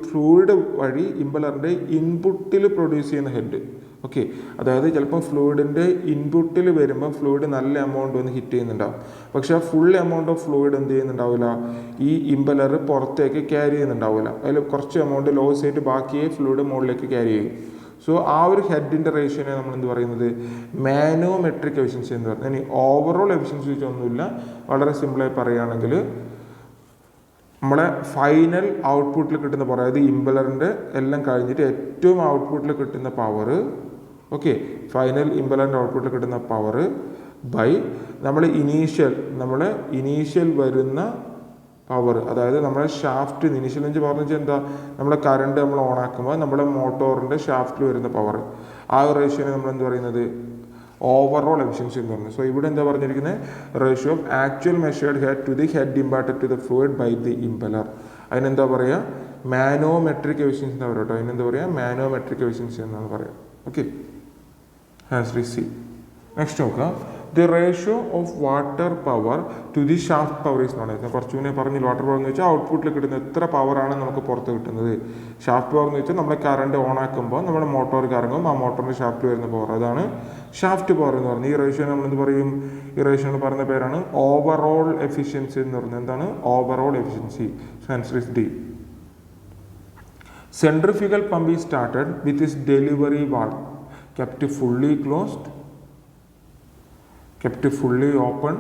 ഫ്ലൂയിഡ് വഴി ഇംപെല്ലറിൻ്റെ ഇൻപുട്ടിൽ പ്രൊഡ്യൂസ് ചെയ്യുന്ന ഹെഡ്. ഓക്കെ, അതായത് ചിലപ്പോൾ ഫ്ലൂയിഡിൻ്റെ ഇൻപുട്ടിൽ വരുമ്പോൾ ഫ്ലൂയിഡ് നല്ല എമൗണ്ട് ഒന്ന് ഹിറ്റ് ചെയ്യുന്നുണ്ടാവും, പക്ഷേ ആ ഫുൾ എമൗണ്ട് ഓഫ് ഫ്ലൂയിഡ് എന്ത് ചെയ്യുന്നുണ്ടാവില്ല, ഈ ഇംപെല്ലർ പുറത്തേക്ക് ക്യാരി ചെയ്യുന്നുണ്ടാവില്ല. അതിൽ കുറച്ച് എമൗണ്ട് ലോസ് ആയിട്ട് ബാക്കിയെ ഫ്ലൂയിഡ് മുകളിലേക്ക് ക്യാരി ചെയ്യും. സോ ആ ഒരു ഹെഡിൻ്റെ റേഷ്യോനെ നമ്മൾ എന്ത് പറയുന്നത്? മാനോമെട്രിക് എഫിഷ്യൻസി എന്ന് പറയുന്നത്. ഇനി ഓവറോൾ എഫിഷ്യൻസി വെച്ചൊന്നുമില്ല, വളരെ സിമ്പിളായി പറയുകയാണെങ്കിൽ നമ്മളെ ഫൈനൽ ഔട്ട്പുട്ടിൽ കിട്ടുന്ന പവർ, അതായത് ഇംപെല്ലറിൻ്റെ എല്ലാം കഴിഞ്ഞിട്ട് ഏറ്റവും ഔട്ട്പുട്ടിൽ കിട്ടുന്ന പവർ, ഓക്കെ, ഫൈനൽ ഇംപെല്ലറിൻ്റെ ഔട്ട്പുട്ടിൽ കിട്ടുന്ന പവർ ബൈ നമ്മൾ ഇനീഷ്യൽ വരുന്ന പവർ, അതായത് നമ്മുടെ ഷാഫ്റ്റ് ഇനീഷ്യൽ പവർ എന്ന് വെച്ചാൽ എന്താ, നമ്മുടെ കറണ്ട് നമ്മൾ ഓൺ ആക്കുമ്പോൾ നമ്മുടെ മോട്ടോറിൻ്റെ ഷാഫ്റ്റിൽ വരുന്ന പവർ, ആ റേഷ്യോനെ നമ്മൾ എന്താ പറയുന്നത് ഓവറോൾ എഫിഷ്യൻസി എന്ന് പറയുന്നത്. സോ ഇവിടെ എന്താ പറഞ്ഞിരിക്കുന്നത്, ratio of actual measured head to the head imparted to the fluid by the impeller. അതിനെന്താ പറയുക, മാനോമെട്രിക് എഫിഷ്യൻസി എന്ന് പറയുക കേട്ടോ. അതിനെന്താ പറയുക, മാനോമെട്രിക് എഫിഷ്യൻസി എന്നാണ് പറയുക. Okay, answer C. നെക്സ്റ്റ് നോക്കുക, the ratio of water power to the shaft power is known as. കുറച്ചു മുന്നേ പറഞ്ഞില്ല, വാട്ടർ പവർ എന്ന് വെച്ചാൽ ഔട്ട്പുട്ടിൽ കിട്ടുന്ന എത്ര പവറാണ് നമുക്ക് പുറത്ത് കിട്ടുന്നത്. ഷാഫ്റ്റ് പവർ എന്ന് വെച്ചാൽ നമ്മുടെ കറണ്ട് ഓൺ ആക്കുമ്പോൾ നമ്മുടെ മോട്ടോർ കറങ്ങും, ആ മോട്ടോറിൻ്റെ ഷാഫ്റ്റ് വരുന്ന പവർ, അതാണ് ഷാഫ്റ്റ് പവർ എന്ന് പറയുന്നത്. ഈ റേഷ്യോ നമ്മൾ എന്ത് പറയും, ഈ റേഷ്യോ എന്ന് പറയുന്ന പേരാണ് ഓവറോൾ എഫിഷ്യൻസി എന്ന് പറയുന്നത്. എന്താണ് overall efficiency? Answer is D. Centrifugal pump is started with its delivery valve kept fully closed, kept fully open.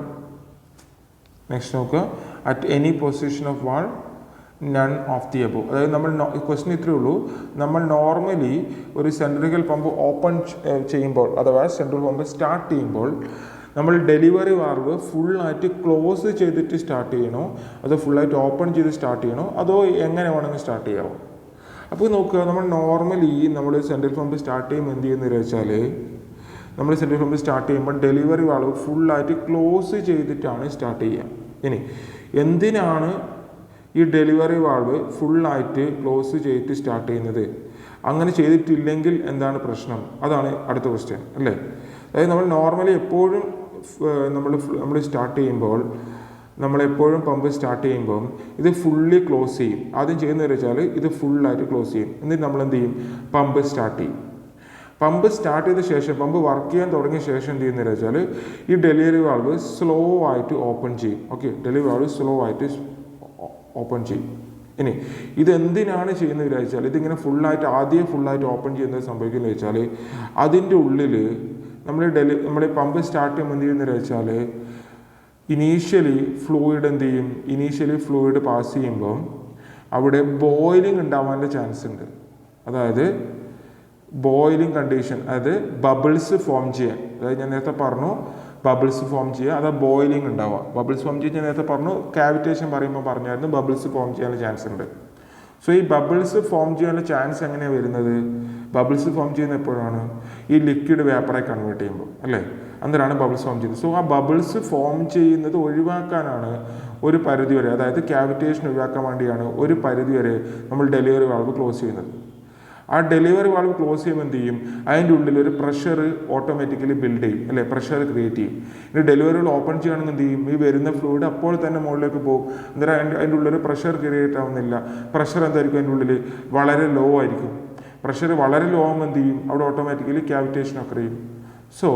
Next നോക്കുക, at any position of valve, none of the above. അതായത് നമ്മൾ question ഇത്രയേ ഉള്ളൂ, നമ്മൾ normally ഒരു centrifugal pump open ചെയ്യുമ്പോൾ അഥവാ central pump start ചെയ്യുമ്പോൾ നമ്മൾ ഡെലിവറി വാൽവ് ഫുള്ളായിട്ട് ക്ലോസ് ചെയ്തിട്ട് സ്റ്റാർട്ട് ചെയ്യണോ അതോ ഫുള്ളായിട്ട് ഓപ്പൺ ചെയ്ത് സ്റ്റാർട്ട് ചെയ്യണോ അതോ എങ്ങനെ വേണമെങ്കിൽ സ്റ്റാർട്ട് ചെയ്യാമോ? അപ്പോൾ നോക്കുക, നമ്മൾ നോർമലി നമ്മൾ സെൻട്രൽ പമ്പ് സ്റ്റാർട്ട് ചെയ്യുമ്പോൾ എന്ത് ചെയ്യുന്നത് വെച്ചാൽ, നമ്മൾ സെൻട്രൽ പമ്പ് സ്റ്റാർട്ട് ചെയ്യുമ്പോൾ ഡെലിവറി വാൾവ് ഫുള്ളായിട്ട് ക്ലോസ് ചെയ്തിട്ടാണ് സ്റ്റാർട്ട് ചെയ്യുക. ഇനി എന്തിനാണ് ഈ ഡെലിവറി വാൾവ് ഫുള്ളായിട്ട് ക്ലോസ് ചെയ്തിട്ട് സ്റ്റാർട്ട് ചെയ്യുന്നത്? അങ്ങനെ ചെയ്തിട്ടില്ലെങ്കിൽ എന്താണ് പ്രശ്നം? അതാണ് അടുത്ത ക്വസ്റ്റ്യൻ അല്ലേ. അതായത് നമ്മൾ നോർമലി എപ്പോഴും നമ്മൾ സ്റ്റാർട്ട് ചെയ്യുമ്പോൾ നമ്മളെപ്പോഴും പമ്പ് സ്റ്റാർട്ട് ചെയ്യുമ്പം ഇത് ഫുള്ളി ക്ലോസ് ചെയ്യും. ആദ്യം ചെയ്യുന്നത് വെച്ചാൽ ഇത് ഫുള്ളായിട്ട് ക്ലോസ് ചെയ്യും. എന്നിട്ട് നമ്മൾ എന്ത് ചെയ്യും, പമ്പ് സ്റ്റാർട്ട് ചെയ്യും. പമ്പ് സ്റ്റാർട്ട് ചെയ്ത ശേഷം, പമ്പ് വർക്ക് ചെയ്യാൻ തുടങ്ങിയ ശേഷം എന്ത് ചെയ്യുന്നത് വെച്ചാൽ ഈ ഡെലിവറി വാൾവ് സ്ലോ ആയിട്ട് ഓപ്പൺ ചെയ്യും. ഓക്കെ, ഡെലിവറി വാൾവ് സ്ലോ ആയിട്ട് ഓപ്പൺ ചെയ്യും. ഇനി ഇതെന്തിനാണ് ചെയ്യുന്നത് വെച്ചാൽ, ഇതിങ്ങനെ ഫുള്ളായിട്ട് ഓപ്പൺ ചെയ്യുന്നത് സംഭവിക്കുന്നത് വെച്ചാൽ അതിൻ്റെ ഉള്ളിൽ നമ്മൾ പമ്പ് സ്റ്റാർട്ട് ചെയ്യുമ്പോൾ എന്ത് ചെയ്യുന്നത് വെച്ചാൽ ഇനീഷ്യലി ഫ്ലൂയിഡ് പാസ് ചെയ്യുമ്പം അവിടെ ബോയിലിംഗ് ഉണ്ടാവാനുള്ള ചാൻസ് ഉണ്ട്. അതായത് ബോയിലിംഗ് കണ്ടീഷൻ, അതായത് ബബിൾസ് ഫോം ചെയ്യാൻ. അതായത് ഞാൻ നേരത്തെ പറഞ്ഞു ബബിൾസ് ഫോം ചെയ്യുക, അതായത് ബോയിലിംഗ് ഉണ്ടാവുക. ബബിൾസ് ഫോം ചെയ്യാൻ ഞാൻ നേരത്തെ പറഞ്ഞു, കാവിറ്റേഷൻ പറയുമ്പോൾ പറഞ്ഞായിരുന്നു ബബിൾസ് ഫോം ചെയ്യാനുള്ള ചാൻസ് ഉണ്ട്. സോ ഈ ബബിൾസ് ഫോം ചെയ്യാനുള്ള ചാൻസ് എങ്ങനെയാണ് വരുന്നത്? ബബിൾസ് ഫോം ചെയ്യുന്ന എപ്പോഴാണ്? ഈ ലിക്വിഡ് വേപ്പറായി കൺവേർട്ട് ചെയ്യുമ്പോൾ അല്ലേ, അന്നേരമാണ് ബബിൾസ് ഫോം ചെയ്യുന്നത്. സോ ആ ബബിൾസ് ഫോം ചെയ്യുന്നത് ഒഴിവാക്കാനാണ് ഒരു പരിധി വരെ, അതായത് കാവിറ്റേഷൻ ഒഴിവാക്കാൻ വേണ്ടിയാണ് ഒരു പരിധി വരെ നമ്മൾ ഡെലിവറി വാൾവ് ക്ലോസ് ചെയ്യുന്നത്. ആ ഡെലിവറി വാൾവ് ക്ലോസ് ചെയ്യുമ്പോൾ എന്ത് ചെയ്യും, അതിൻ്റെ ഉള്ളിൽ ഒരു പ്രഷർ ഓട്ടോമാറ്റിക്കലി ബിൽഡ് ചെയ്യും അല്ലേ, പ്രഷർ ക്രിയേറ്റ് ചെയ്യും. ഇനി ഡെലിവറി വാൾവ് ഓപ്പൺ ചെയ്യുകയാണെങ്കിൽ എന്ത് ചെയ്യും, ഈ വരുന്ന ഫ്ലൂയിഡ് അപ്പോൾ തന്നെ മുകളിലേക്ക് പോകും. അന്നേരം അതിൻ്റെ ഉള്ളിൽ പ്രഷർ ക്രിയേറ്റ് ആവുന്നില്ല. പ്രഷർ എന്തായിരിക്കും, അതിൻ്റെ ഉള്ളിൽ വളരെ ലോ ആയിരിക്കും. പ്രഷർ വളരെ ലോ ആകുമ്പോൾ എന്ത് ചെയ്യും, അവിടെ ഓട്ടോമാറ്റിക്കലി ക്യാവിറ്റേഷൻ ഒക്കെ ചെയ്യും. സോ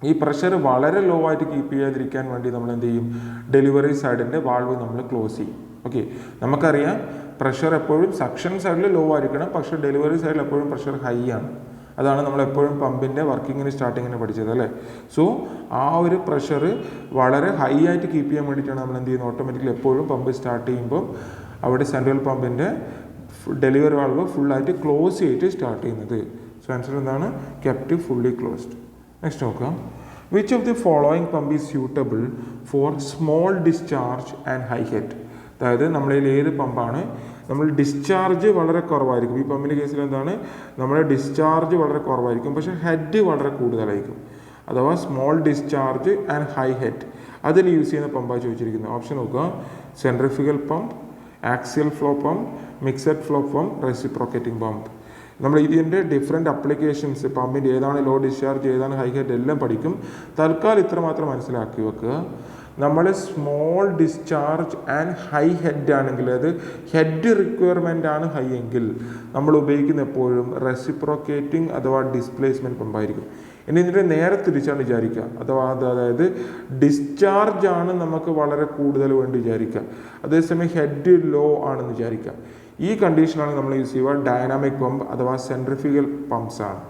ഈ പ്രഷർ വളരെ ലോ ആയിട്ട് കീപ്പ് ചെയ്യാതിരിക്കാൻ വേണ്ടി നമ്മൾ എന്ത് ചെയ്യും, ഡെലിവറി സൈഡിൻ്റെ വാൾവ് നമ്മൾ ക്ലോസ് ചെയ്യും. ഓക്കെ, നമുക്കറിയാം പ്രഷർ എപ്പോഴും സക്ഷൻ സൈഡിൽ ലോ ആയിരിക്കണം, പക്ഷേ ഡെലിവറി സൈഡിൽ എപ്പോഴും പ്രഷർ ഹൈ ആണ്. അതാണ് നമ്മളെപ്പോഴും പമ്പിൻ്റെ വർക്കിങ്ങിന് സ്റ്റാർട്ടിങ്ങിന് പഠിച്ചത് അല്ലേ. സോ ആ ഒരു പ്രഷർ വളരെ ഹൈ ആയിട്ട് കീപ്പ് ചെയ്യാൻ വേണ്ടിയിട്ടാണ് നമ്മൾ എന്ത് ചെയ്യുന്നത്, ഓട്ടോമാറ്റിക്കലി എപ്പോഴും പമ്പ് സ്റ്റാർട്ട് ചെയ്യുമ്പോൾ അവിടെ സെൻട്രൽ പമ്പിൻ്റെ ഡെലിവറി വാൾവ് ഫുള്ളായിട്ട് ക്ലോസ് ചെയ്തിട്ട് സ്റ്റാർട്ട് ചെയ്യുന്നത്. സോ ആൻസർ എന്താണ്, കെപ്റ്റ് ഫുള്ളി ക്ലോസ്ഡ്. നെക്സ്റ്റ് നോക്കാം, which of the following pump is suitable for small discharge and high head? അതായത് നമ്മളിൽ ഏത് പമ്പാണ് നമ്മൾ ഡിസ്ചാർജ് വളരെ കുറവായിരിക്കും. ഈ പമ്പിൻ്റെ കേസിൽ എന്താണ്, നമ്മുടെ ഡിസ്ചാർജ് വളരെ കുറവായിരിക്കും, പക്ഷേ ഹെഡ് വളരെ കൂടുതലായിരിക്കും. അഥവാ small discharge and high head, അതിൽ യൂസ് ചെയ്യുന്ന പമ്പാണ് ചോദിച്ചിരിക്കുന്നത്. ഓപ്ഷൻ നോക്കുക, centrifugal pump, axial flow pump, mixed flow pump, reciprocating pump. നമ്മൾ ഇതിൻ്റെ ഡിഫറെൻറ്റ് അപ്ലിക്കേഷൻസ്, പമ്പിൻ്റെ ഏതാണ് ലോ ഡിസ്ചാർജ്, ഏതാണ് ഹൈ ഹെഡ് എല്ലാം പഠിക്കും. തൽക്കാലം ഇത്രമാത്രം മനസ്സിലാക്കി വെക്കുക, നമ്മൾ small discharge and high head ആണെങ്കിൽ, അത് ഹെഡ് റിക്വയർമെൻ്റ് ആണ് ഹൈ എങ്കിൽ നമ്മൾ ഉപയോഗിക്കുന്ന എപ്പോഴും റെസിപ്രോക്കേറ്റിംഗ് അഥവാ ഡിസ്പ്ലേസ്മെൻറ്റ് പമ്പായിരിക്കും. ഇനി ഇതിൻ്റെ നേരെ തിരിച്ചാണ് വിചാരിക്കുക, അതായത് ഡിസ്ചാർജ് ആണ് നമുക്ക് വളരെ കൂടുതൽ വേണ്ടി വിചാരിക്കുക, അതേസമയം ഹെഡ് ലോ ആണെന്ന് വിചാരിക്കുക. ഈ കണ്ടീഷനാണ് നമ്മൾ യൂസ് ചെയ്യുക ഡൈനാമിക് പമ്പ് അഥവാ സെൻട്രിഫ്യൂഗൽ പമ്പ്സ് ആണ്.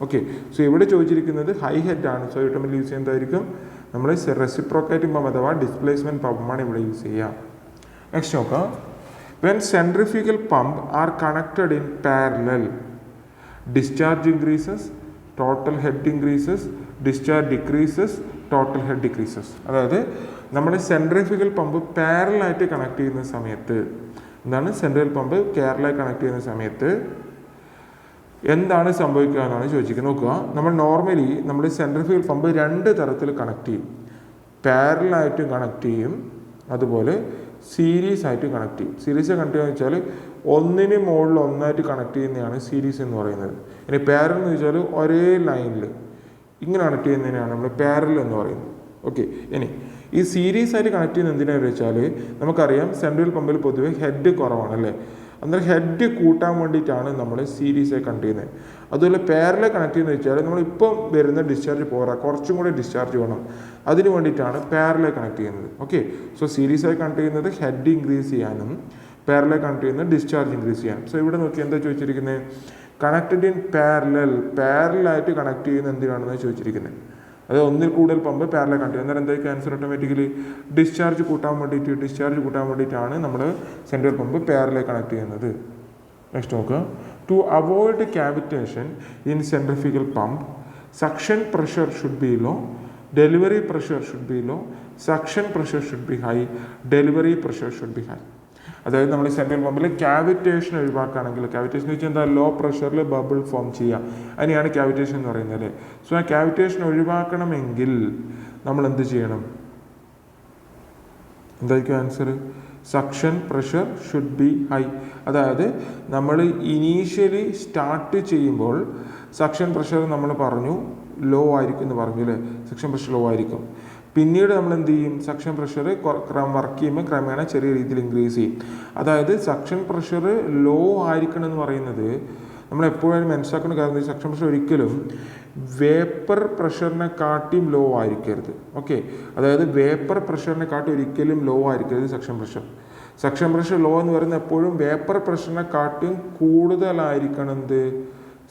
ഓക്കെ, സോ ഇവിടെ ചോദിച്ചിരിക്കുന്നത് ഹൈ ഹെഡ് ആണ്. സോ ഓട്ടോമാറ്റിക്കലി യൂസ് ചെയ്യുന്നതായിരിക്കും നമ്മൾ റെസിപ്രോക്കേറ്റിംഗ് പമ്പ് അഥവാ ഡിസ്പ്ലേസ്മെൻറ്റ് പമ്പാണ് ഇവിടെ യൂസ് ചെയ്യുക. നെക്സ്റ്റ് നോക്കാം, when centrifugal pump are connected in parallel, discharge increases, total head increases, discharge decreases, total head decreases. അതായത് നമ്മുടെ സെൻട്രിഫ്യൂഗൽ പമ്പ് പാരലായിട്ട് കണക്ട് ചെയ്യുന്ന സമയത്ത് സെൻട്രിഫ്യൂഗൽ പമ്പ് പാരലായി കണക്ട് ചെയ്യുന്ന സമയത്ത് എന്താണ് സംഭവിക്കുക എന്നാണ് ചോദിച്ചിരിക്കുന്നത്. നോക്കുക, നമ്മൾ നോർമലി നമ്മൾ സെൻട്രിഫ്യൂഗൽ പമ്പ് 2 തരത്തിൽ കണക്ട് ചെയ്യും. പാരലായിട്ടും കണക്ട് ചെയ്യും, അതുപോലെ സീരീസ് ആയിട്ട് കണക്ട് ചെയ്യും. സീരീസ് കണക്ട് ചെയ്യുക വെച്ചാൽ ഒന്നിന് മുകളിൽ ഒന്നായിട്ട് കണക്ട് ചെയ്യുന്നതാണ് സീരീസ് എന്ന് പറയുന്നത്. ഇനി പാരൽ എന്ന് വെച്ചാൽ ഒരേ ലൈനിൽ ഇങ്ങനെ കണക്ട് ചെയ്യുന്നതിനാണ് നമ്മൾ പാരൽ എന്ന് പറയുന്നത്. ഓക്കെ, ഇനി ഈ സീരീസ് ആയിട്ട് കണക്ട് ചെയ്യുന്നത് എന്തിനാണെന്ന് വെച്ചാൽ നമുക്കറിയാം സെൻട്രൽ പമ്പിൽ പൊതുവെ ഹെഡ് കുറവാണ് അല്ലേ. അന്നേരം ഹെഡ് കൂട്ടാൻ വേണ്ടിയിട്ടാണ് നമ്മൾ സീരീസായി കണക്ട് ചെയ്യുന്നത്. അതുപോലെ പാരലൽ കണക്ട് ചെയ്യുന്നത് വെച്ചാൽ നമ്മളിപ്പം വരുന്ന ഡിസ്ചാർജ് പോരാ, കുറച്ചും കൂടി ഡിസ്ചാർജ് വേണം, അതിന് വേണ്ടിയിട്ടാണ് പാരലൽ കണക്ട് ചെയ്യുന്നത്. ഓക്കെ, സോ സീരീസായി കണക്ട് ചെയ്യുന്നത് ഹെഡ് ഇൻക്രീസ് ചെയ്യാനും പാരലൽ കണക്ട് ചെയ്യുന്നത് ഡിസ്ചാർജ് ഇൻക്രീസ് ചെയ്യാനും. സോ ഇവിടെ നോക്കി എന്താ ചോദിച്ചിരിക്കുന്നത്, കണക്റ്റഡ് ഇൻ പാരലായിട്ട് കണക്ട് ചെയ്യുന്നത് എന്തിനാണെന്ന് ചോദിച്ചിരിക്കുന്നത്. അത് ഒന്നിൽ കൂടുതൽ പമ്പ് പാരലൽ കണക്ട് ചെയ്യുന്നത്. അന്നേരം എന്താ ക്യാൻസർ ഓട്ടോമാറ്റിക്കലി ഡിസ്ചാർജ് കൂട്ടാൻ വേണ്ടിയിട്ടാണ് നമ്മൾ സെൻട്രൽ പമ്പ് പാരലൽ കണക്ട് ചെയ്യുന്നത്. നെക്സ്റ്റ് നോക്കുക, to avoid cavitation in centrifugal pump suction pressure should be low, delivery pressure should be low, suction pressure should be high, delivery pressure should be high. അതായത് നമ്മൾ central പമ്പിൽ cavitation ഒഴിവാക്കുകയാണെങ്കിൽ, cavitation എന്ന് വെച്ചാൽ എന്താ, law പ്രഷറിൽ bubble form ചെയ്യുക, അതിനെയാണ് cavitation എന്ന് പറയുന്നത്. സോ ആ ക്യാവിറ്റേഷൻ ഒഴിവാക്കണമെങ്കിൽ നമ്മൾ എന്ത് ചെയ്യണം, എന്തായിരിക്കും answer, suction pressure should be high. അതായത് നമ്മൾ ഇനീഷ്യലി സ്റ്റാർട്ട് ചെയ്യുമ്പോൾ സക്ഷൻ പ്രഷർ നമ്മൾ പറഞ്ഞു ലോ ആയിരിക്കും എന്ന് പറഞ്ഞു അല്ലേ, സക്ഷൻ പ്രഷർ ലോ ആയിരിക്കും. പിന്നീട് നമ്മൾ എന്ത് ചെയ്യും, സക്ഷൻ പ്രഷർ വർക്ക് ചെയ്യുമ്പോൾ ക്രമേണ ചെറിയ രീതിയിൽ ഇൻക്രീസ് ചെയ്യും. അതായത് സക്ഷൻ പ്രഷർ ലോ ആയിരിക്കണം എന്ന് പറയുന്നത് നമ്മൾ എപ്പോഴും മനസ്സിലാക്കുന്ന കാര്യം, സക്ഷൻ പ്രഷർ ഒരിക്കലും വേപ്പർ പ്രഷറിനെക്കാട്ടിയും ലോ ആയിരിക്കരുത്. ഓക്കെ, അതായത് വേപ്പർ പ്രഷറിനെക്കാട്ടും ഒരിക്കലും ലോ ആയിരിക്കരുത് suction pressure. Suction pressure low എന്ന് പറയുന്നത് എപ്പോഴും വേപ്പർ പ്രഷറിനെക്കാട്ടിയും കൂടുതലായിരിക്കണം എന്ത്,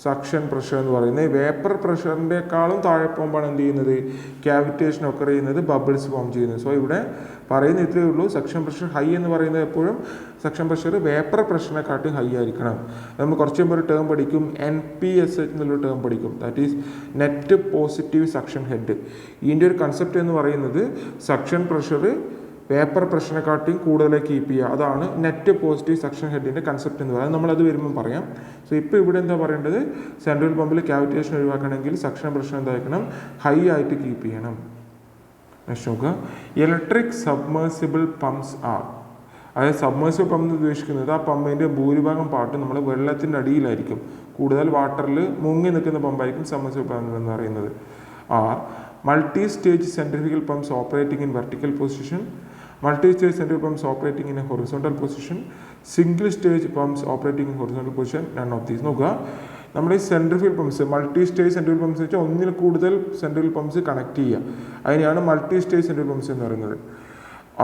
സക്ഷൻ പ്രഷർ എന്ന് പറയുന്നത്. വേപ്പർ പ്രഷറിൻ്റെക്കാളും താഴെ പോകുമ്പോഴാണ് എന്ത് ചെയ്യുന്നത്, ക്യാവിറ്റേഷൻ ഒക്കെ ചെയ്യുന്നത്, ബബിൾസ് ഫോം ചെയ്യുന്നത്. സോ ഇവിടെ പറയുന്ന ഇത്രയേ ഉള്ളൂ, സക്ഷൻ പ്രഷർ ഹൈ എന്ന് പറയുന്നത് എപ്പോഴും സക്ഷൻ പ്രഷർ വേപ്പർ പ്രഷറിനെക്കാട്ടും ഹൈ ആയിരിക്കണം. നമ്മൾ കുറച്ച് മുമ്പ് ഒരു ടേം പഠിക്കും, NPSH എന്നുള്ള ടേം പഠിക്കും, that is net positive suction head. ഇതിൻ്റെ ഒരു കൺസെപ്റ്റ് എന്ന് പറയുന്നത് സക്ഷൻ പ്രഷർ വേപ്പർ പ്രഷറിനെക്കാട്ടിയും കൂടുതലായി കീപ്പ് ചെയ്യുക, അതാണ് നെറ്റ് പോസിറ്റീവ് സക്ഷൻ ഹെഡിൻ്റെ കൺസെപ്റ്റ് എന്ന് പറയുന്നത്. നമ്മളത് വരുമ്പം പറയാം. സോ ഇപ്പോൾ ഇവിടെ എന്താ പറയേണ്ടത്, സെൻട്രൽ പമ്പിൽ ക്യാവിറ്റേഷൻ ഒഴിവാക്കണമെങ്കിൽ സക്ഷൻ പ്രഷർ എന്തായിരിക്കണം, ഹൈ ആയിട്ട് കീപ്പ് ചെയ്യണം. നെക്സ്റ്റ് നോക്കുക, ഇലക്ട്രിക് സബ്മേഴ്സിബിൾ പമ്പ്സ് ആർ, അതായത് സബ്മേഴ്സിബിൾ പമ്പ് എന്ന് ഉദ്ദേശിക്കുന്നത് ആ പമ്പിൻ്റെ ഭൂരിഭാഗം പാർട്ട് നമ്മൾ വെള്ളത്തിൻ്റെ അടിയിലായിരിക്കും, കൂടുതൽ വാട്ടറിൽ മുങ്ങി നിൽക്കുന്ന പമ്പായിരിക്കും സബ്മേഴ്സിബിൾ പമ്പ് എന്ന് പറയുന്നത്. Are multi stage centrifugal pumps operating in vertical position, multi-stage centrifugal pumps operating in a horizontal position, single stage pumps operating in horizontal position, none of these. നോക്കുക, നമ്മുടെ ഈ centrifugal pumps, multi stage centrifugal pumps വെച്ചാൽ ഒന്നിൽ കൂടുതൽ centrifugal pumps connect ചെയ്യുക, അതിനെയാണ് multi stage centrifugal pumps എന്ന് പറയുന്നത്.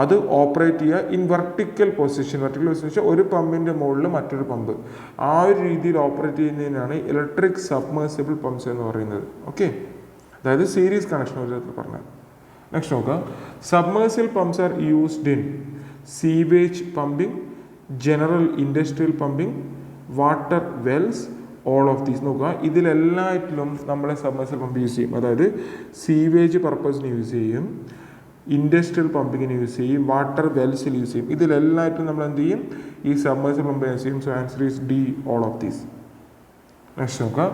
അത് ഓപ്പറേറ്റ് ചെയ്യുക in vertical position. Vertical position വെച്ചാൽ ഒരു പമ്പിൻ്റെ മുകളിൽ മറ്റൊരു പമ്പ്, ആ ഒരു രീതിയിൽ ഓപ്പറേറ്റ് ചെയ്യുന്നതിനാണ് ഇലക്ട്രിക് സബ്മേഴ്സിബിൾ പമ്പ്സ് എന്ന് പറയുന്നത്. ഓക്കെ, അതായത് സീരീസ് കണക്ഷൻ ഒരു തരത്തിൽ പറഞ്ഞത്. നെക്സ്റ്റ് നോക്കുക, submersible pumps are used in sewage pumping, general industrial pumping, water Wells, all of these. നോക്കുക, ഇതിലെല്ലാറ്റിലും നമ്മൾ സബ്മേഴ്സിബിൾ പമ്പ് യൂസ് ചെയ്യും. അതായത് സീവേജ് പർപ്പസിന് യൂസ് ചെയ്യും, ഇൻഡസ്ട്രിയൽ പമ്പിങ്ങിന് യൂസ് ചെയ്യും, വാട്ടർ വെൽസിൽ യൂസ് ചെയ്യും. ഇതിലെല്ലായിട്ടും നമ്മൾ എന്ത് ചെയ്യും, ഈ സബ്മേഴ്സിബിൾ പമ്പ് യൂസ് ചെയ്യും. So answer is D, all of these. Next നോക്കുക,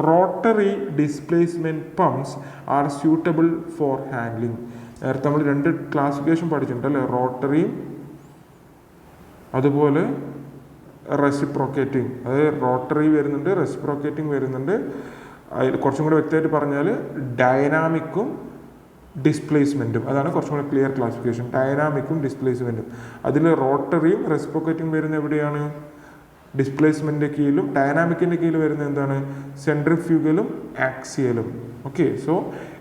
rotary displacement pumps are suitable for handling. നേരത്തെ നമ്മൾ 2 ക്ലാസിഫിക്കേഷൻ പഠിച്ചിട്ടുണ്ട് അല്ലേ, റോട്ടറിയും അതുപോലെ റെസിപ്രോക്കേറ്റിംഗ്. അതായത് റോട്ടറി വരുന്നുണ്ട്, റെസിപ്രോക്കേറ്റിംഗ് വരുന്നുണ്ട്. അതിൽ കുറച്ചും കൂടെ വ്യക്തമായിട്ട് പറഞ്ഞാൽ ഡൈനാമിക്കും ഡിസ്പ്ലേസ്മെൻറ്റും, അതാണ് കുറച്ചും കൂടെ ക്ലിയർ ക്ലാസിഫിക്കേഷൻ. ഡൈനാമിക്കും ഡിസ്പ്ലേസ്മെൻറ്റും, അതിൽ റോട്ടറിയും റെസിപ്രോക്കേറ്റിംഗ് വരുന്ന എവിടെയാണ്, ഡിസ്പ്ലേസ്മെൻറ്റിൻ്റെ കീഴിലും. ഡൈനാമിക്കിൻ്റെ കീഴിൽ വരുന്നത് എന്താണ്, സെൻട്രിഫ്യൂഗലും ആക്സിയലും. ഓക്കെ, സോ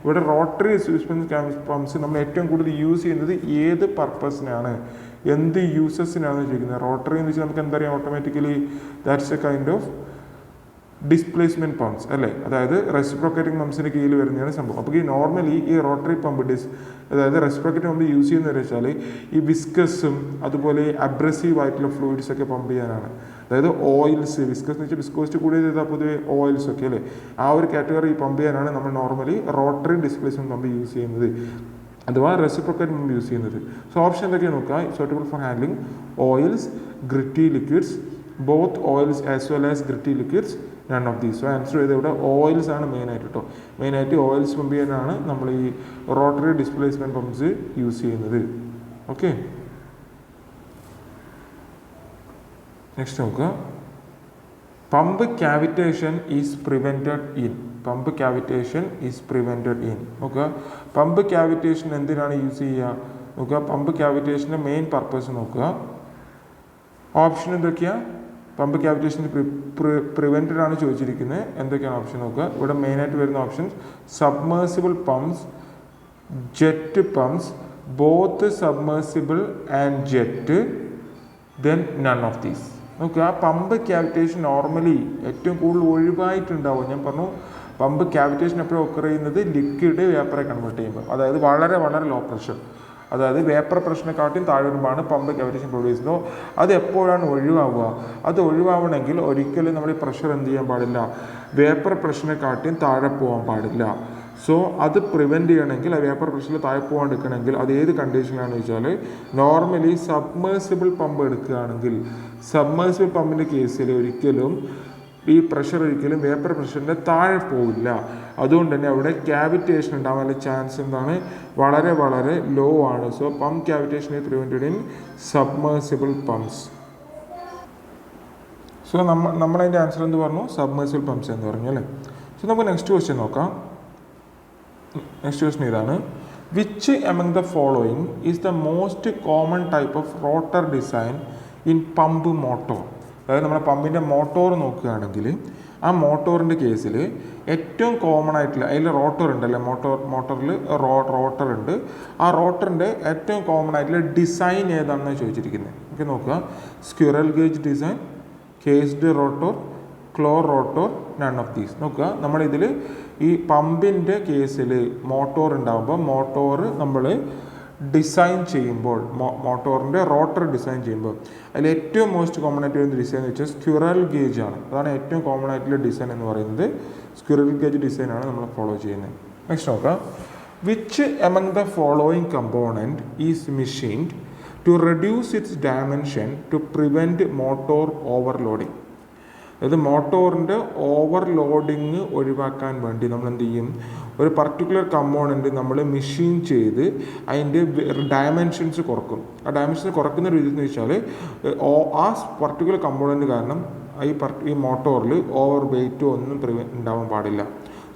ഇവിടെ റോട്ടറി ഡിസ്പ്ലേസ്മെൻറ്റ് പമ്പ്സ് നമ്മൾ ഏറ്റവും കൂടുതൽ യൂസ് ചെയ്യുന്നത് ഏത് പർപ്പസിനാണ്, എന്ത് യൂസസിനാണെന്ന് ചോദിക്കുന്നത്. റോട്ടറി എന്ന് വെച്ചാൽ നമുക്ക് എന്തറിയാം, automatically that's a kind of displacement pumps അല്ലേ, അതായത് റെസിപ്രോക്കേറ്റിംഗ് പമ്പ്സിന് കീഴിൽ വരുന്നതാണ് സംഭവം. അപ്പോൾ ഈ നോർമലി ഈ റോട്ടറി പമ്പ് അതായത് റെസിപ്രോക്കേറ്റിംഗ് പമ്പ് യൂസ് ചെയ്യുന്നത് വെച്ചാൽ ഈ വിസ്കസും അതുപോലെ അബ്രസീവ് ആയിട്ടുള്ള ഫ്ലൂയിഡ്സ് ഒക്കെ പമ്പ് ചെയ്യാനാണ്. അതായത് ഓയിൽസ്, വിസ്കസ് എന്ന് വെച്ചാൽ വിസ്കോസിറ്റി കൂടിയത് ചെയ്താൽ പൊതുവെ ഓയിൽസ് ഒക്കെ അല്ലേ, ആ ഒരു കാറ്റഗറി പമ്പ് ചെയ്യാനാണ് നമ്മൾ normally rotary displacement pump use ചെയ്യുന്നത്, അഥവാ റെസിപ്രോക്കേറ്റിംഗ് പമ്പ് യൂസ് ചെയ്യുന്നത്. സോ ഓപ്ഷൻ എന്തൊക്കെയാണ് നോക്കുക. Suitable for handling oils, gritty liquids, both oils as well as gritty liquids, none of these. So answer ചെയ്ത് ഇവിടെ ഓയിൽസ് ആണ് മെയിനായിട്ട് കേട്ടോ. മെയിനായിട്ട് ഓയിൽസ് പമ്പ് ചെയ്യാനാണ് നമ്മൾ ഈ റോട്ടറി ഡിസ്പ്ലേസ്മെൻറ്റ് പമ്പ്സ് യൂസ് ചെയ്യുന്നത്. ഓക്കെ, നെക്സ്റ്റ് നോക്കുക. Pump cavitation is prevented in. Pump cavitation is prevented in. നോക്കുക, പമ്പ് ക്യാവിറ്റേഷൻ എന്തിനാണ് യൂസ് ചെയ്യുക നോക്കുക. പമ്പ് ക്യാവിറ്റേഷൻ്റെ മെയിൻ പർപ്പസ് നോക്കുക. ഓപ്ഷൻ എന്തൊക്കെയാണ്? പമ്പ് ക്യാവിറ്റേഷൻ പ്രിവെൻറ്റഡ് ആണ് ചോദിച്ചിരിക്കുന്നത്. എന്തൊക്കെയാണ് ഓപ്ഷൻ നോക്കുക. ഇവിടെ മെയിനായിട്ട് വരുന്ന options submersible pumps, jet pumps, both submersible and jet, then none of these. നോക്കുക, ആ പമ്പ് ക്യാവിറ്റേഷൻ നോർമലി ഏറ്റവും കൂടുതൽ ഒഴിവായിട്ടുണ്ടാവും. ഞാൻ പറഞ്ഞു പമ്പ് ക്യാവിറ്റേഷൻ എപ്പോഴും ഒക്കർ ചെയ്യുന്നത് ലിക്വിഡ് വേപ്പറെ കൺവേർട്ട് ചെയ്യുമ്പോൾ, അതായത് വളരെ വളരെ ലോ പ്രഷർ, അതായത് വേപ്പർ പ്രഷറിനെക്കാട്ടിയും താഴെ വരുമ്പോഴാണ് പമ്പ് ക്യാവിറ്റേഷൻ പ്രൊഡ്യൂസ് ചെയ്യുന്നത്. അത് എപ്പോഴാണ് ഒഴിവാവുക? അത് ഒഴിവാവണമെങ്കിൽ ഒരിക്കലും നമ്മൾ ഈ പ്രഷർ എന്ത് ചെയ്യാൻ പാടില്ല, വേപ്പർ പ്രഷറിനെക്കാട്ടിയും താഴെ പോകാൻ പാടില്ല. സോ അത് പ്രിവെൻറ്റ് ചെയ്യണമെങ്കിൽ, ആ വേപ്പർ പ്രഷറിൽ താഴെ പോകാണ്ടിരിക്കണമെങ്കിൽ അത് ഏത് കണ്ടീഷനിലാണെന്ന് വെച്ചാൽ നോർമലി സബ്മേഴ്സിബിൾ പമ്പ് എടുക്കുകയാണെങ്കിൽ, സബ്മേഴ്സിബിൾ പമ്പിൻ്റെ കേസിൽ ഒരിക്കലും ഈ പ്രഷർ ഒരിക്കലും വേപ്പർ പ്രഷറിൻ്റെ താഴെ പോവില്ല. അതുകൊണ്ട് തന്നെ അവിടെ ക്യാവിറ്റേഷൻ ഉണ്ടാവാനുള്ള ചാൻസ് എന്താണ്, വളരെ വളരെ ലോ ആണ്. So pump cavitation is prevented in submersible pumps. So നമ്മളതിൻ്റെ ആൻസർ എന്ന് പറഞ്ഞു, സബ്മേഴ്സിബിൾ പമ്പ്സ് എന്ന് പറഞ്ഞു അല്ലേ. സോ നമുക്ക് നെക്സ്റ്റ് ക്വസ്റ്റ്യൻ നോക്കാം. നെക്സ്റ്റ് ക്വസ്റ്റ്യൻ ഇതാണ്. Which among the following is the most common type of rotor design in pump motor. അതായത് നമ്മുടെ പമ്പിൻ്റെ മോട്ടോർ നോക്കുകയാണെങ്കിൽ ആ മോട്ടോറിൻ്റെ കേസിൽ ഏറ്റവും കോമൺ ആയിട്ടുള്ള, അതിൽ റോട്ടർ ഉണ്ടല്ലേ, മോട്ടോറിൽ റോട്ടർ ഉണ്ട്. ആ റോട്ടറിൻ്റെ ഏറ്റവും കോമൺ ആയിട്ടുള്ള ഡിസൈൻ ഏതാണെന്ന് ചോദിച്ചിരിക്കുന്നത്. ഓക്കെ, നോക്കുക. Squirrel gauge design, cased rotor, claw rotor, none of these. നോക്കുക, നമ്മളിതിൽ ഈ പമ്പിൻ്റെ കേസിൽ മോട്ടോർ ഉണ്ടാകുമ്പോൾ മോട്ടോർ നമ്മൾ ഡിസൈൻ ചെയ്യുമ്പോൾ, മോട്ടോറിൻ്റെ റോട്ടർ ഡിസൈൻ ചെയ്യുമ്പോൾ അതിൽ ഏറ്റവും മോസ്റ്റ് കോമൺ ആയിട്ട് വരുന്ന ഡിസൈൻ എന്ന് വെച്ചാൽ സ്ക്വിറൽ ഗേജ് ആണ്. അതാണ് ഏറ്റവും കോമൺ ആയിട്ടുള്ള ഡിസൈൻ എന്ന് പറയുന്നത്. സ്ക്വിറൽ ഗേജ് ഡിസൈനാണ് നമ്മൾ ഫോളോ ചെയ്യുന്നത്. നെക്സ്റ്റ് നോക്കാം. Which among the following component is machined to reduce its dimension to prevent motor overloading. അതായത് മോട്ടോറിൻ്റെ ഓവർലോഡിങ് ഒഴിവാക്കാൻ വേണ്ടി നമ്മൾ എന്ത് ചെയ്യും, ഒരു പർട്ടിക്കുലർ കമ്പോണൻറ്റ് നമ്മൾ മെഷീൻ ചെയ്ത് അതിൻ്റെ ഡയമെൻഷൻസ് കുറക്കും. ആ ഡയമെൻഷൻസ് കുറക്കുന്ന രീതി എന്ന് വെച്ചാൽ ആ പർട്ടിക്കുലർ കമ്പോണൻറ്റ് കാരണം ഈ മോട്ടോറിൽ ഓവർ വെയിറ്റോ ഒന്നും ഉണ്ടാവാൻ പാടില്ല.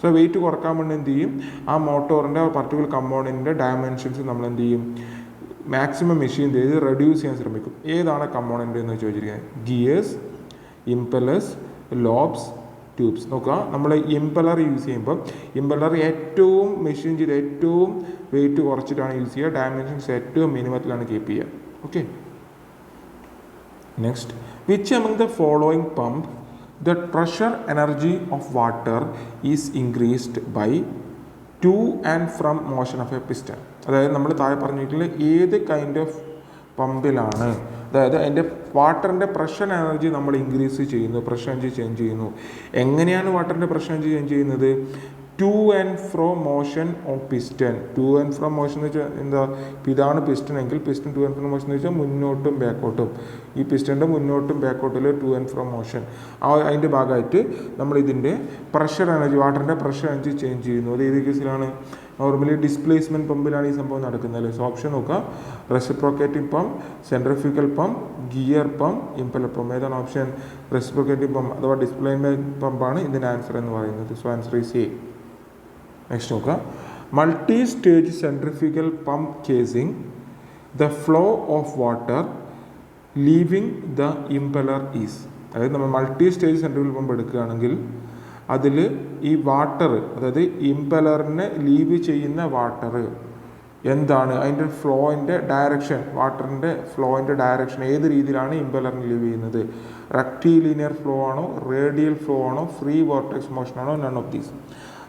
സോ വെയിറ്റ് കുറക്കാൻ വേണ്ടി എന്ത് ചെയ്യും, ആ മോട്ടോറിൻ്റെ ആ പർട്ടിക്കുലർ കമ്പോണൻറ്റിൻ്റെ ഡയമെൻഷൻസ് നമ്മൾ എന്ത് ചെയ്യും, മാക്സിമം മെഷീൻ ചെയ്ത് റെഡ്യൂസ് ചെയ്യാൻ ശ്രമിക്കും. ഏതാണ് കമ്പോണൻറ്റ് എന്ന് ചോദിച്ചിരിക്കുന്നത്? Gears, impellers, lobes, tubes. നോക്കുക, നമ്മൾ ഇംപെലർ യൂസ് ചെയ്യുമ്പോൾ ഇംപെലർ ഏറ്റവും മെഷീൻ ചെയ്ത് ഏറ്റവും വെയിറ്റ് കുറച്ചിട്ടാണ് യൂസ് ചെയ്യുക. ഡയമെൻഷൻസ് ഏറ്റവും മിനിമത്തിലാണ് കീപ്പ് ചെയ്യുക. Okay, next. Which among the following pump the pressure energy of water is increased by to and from motion of a piston. അതായത് നമ്മൾ താഴെ പറഞ്ഞിട്ടുള്ള ഏത് കൈൻഡ് ഓഫ് പമ്പിലാണ്, അതായത് അതിൻ്റെ വാട്ടറിൻ്റെ പ്രഷർ എനർജി നമ്മൾ ഇൻക്രീസ് ചെയ്യുന്നു, പ്രഷർ എനർജി ചേഞ്ച് ചെയ്യുന്നു. എങ്ങനെയാണ് വാട്ടറിൻ്റെ പ്രഷർ എനർജി ചേഞ്ച് ചെയ്യുന്നത്? To and fro motion of piston. To and fro motion എന്ന് വെച്ചാൽ എന്താ, ഇതാണ് പിസ്റ്റൺ എങ്കിൽ piston to and fro motion എന്ന് വെച്ചാൽ മുന്നോട്ടും ബാക്കോട്ടും, ഈ പിസ്റ്റൻ്റെ മുന്നോട്ടും ബാക്കോട്ടിൽ ടു ആൻഡ് ഫ്രോ മോഷൻ. അതിൻ്റെ ഭാഗമായിട്ട് നമ്മൾ ഇതിൻ്റെ പ്രഷർ എനർജി, വാട്ടറിൻ്റെ പ്രഷർ എനർജി ചേഞ്ച് ചെയ്യുന്നു. അത് ഏത് കേസിലാണ്? നോർമലി ഡിസ്പ്ലേസ്മെൻറ്റ് പമ്പിലാണ് ഈ സംഭവം നടക്കുന്നത്. സോ ഓപ്ഷൻ നോക്കുക. Reciprocating pump, centrifugal pump, gear pump, impeller pump. ഏതാണ് ഓപ്ഷൻ? റെസിപ്രോക്കേറ്റിംഗ് പമ്പ് അഥവാ ഡിസ്പ്ലേസ്മെൻറ്റ് പമ്പാണ് ഇതിൻ്റെ ആൻസർ എന്ന് പറയുന്നത്. So answer is A. Next നോക്കുക. Multi stage centrifugal pump casing the flow of water leaving the impeller is. അതായത് നമ്മൾ multi stage centrifugal pump എടുക്കുകയാണെങ്കിൽ അതിൽ ഈ വാട്ടർ, അതായത് ഇംപെലറിനെ ലീവ് ചെയ്യുന്ന വാട്ടർ എന്താണ്, അതിൻ്റെ ഫ്ലോയിൻ്റെ ഡയറക്ഷൻ, വാട്ടറിൻ്റെ ഫ്ലോയിൻ്റെ ഡയറക്ഷൻ ഏത് രീതിയിലാണ് ഇംപെലറിന് ലീവ് ചെയ്യുന്നത്? റെക്റ്റിലീനിയർ ഫ്ലോ ആണോ, റേഡിയൽ ഫ്ലോ ആണോ, ഫ്രീ വോർട്ടെക്സ് മോഷൻ ആണോ, നൺ ഓഫ് ദീസ്.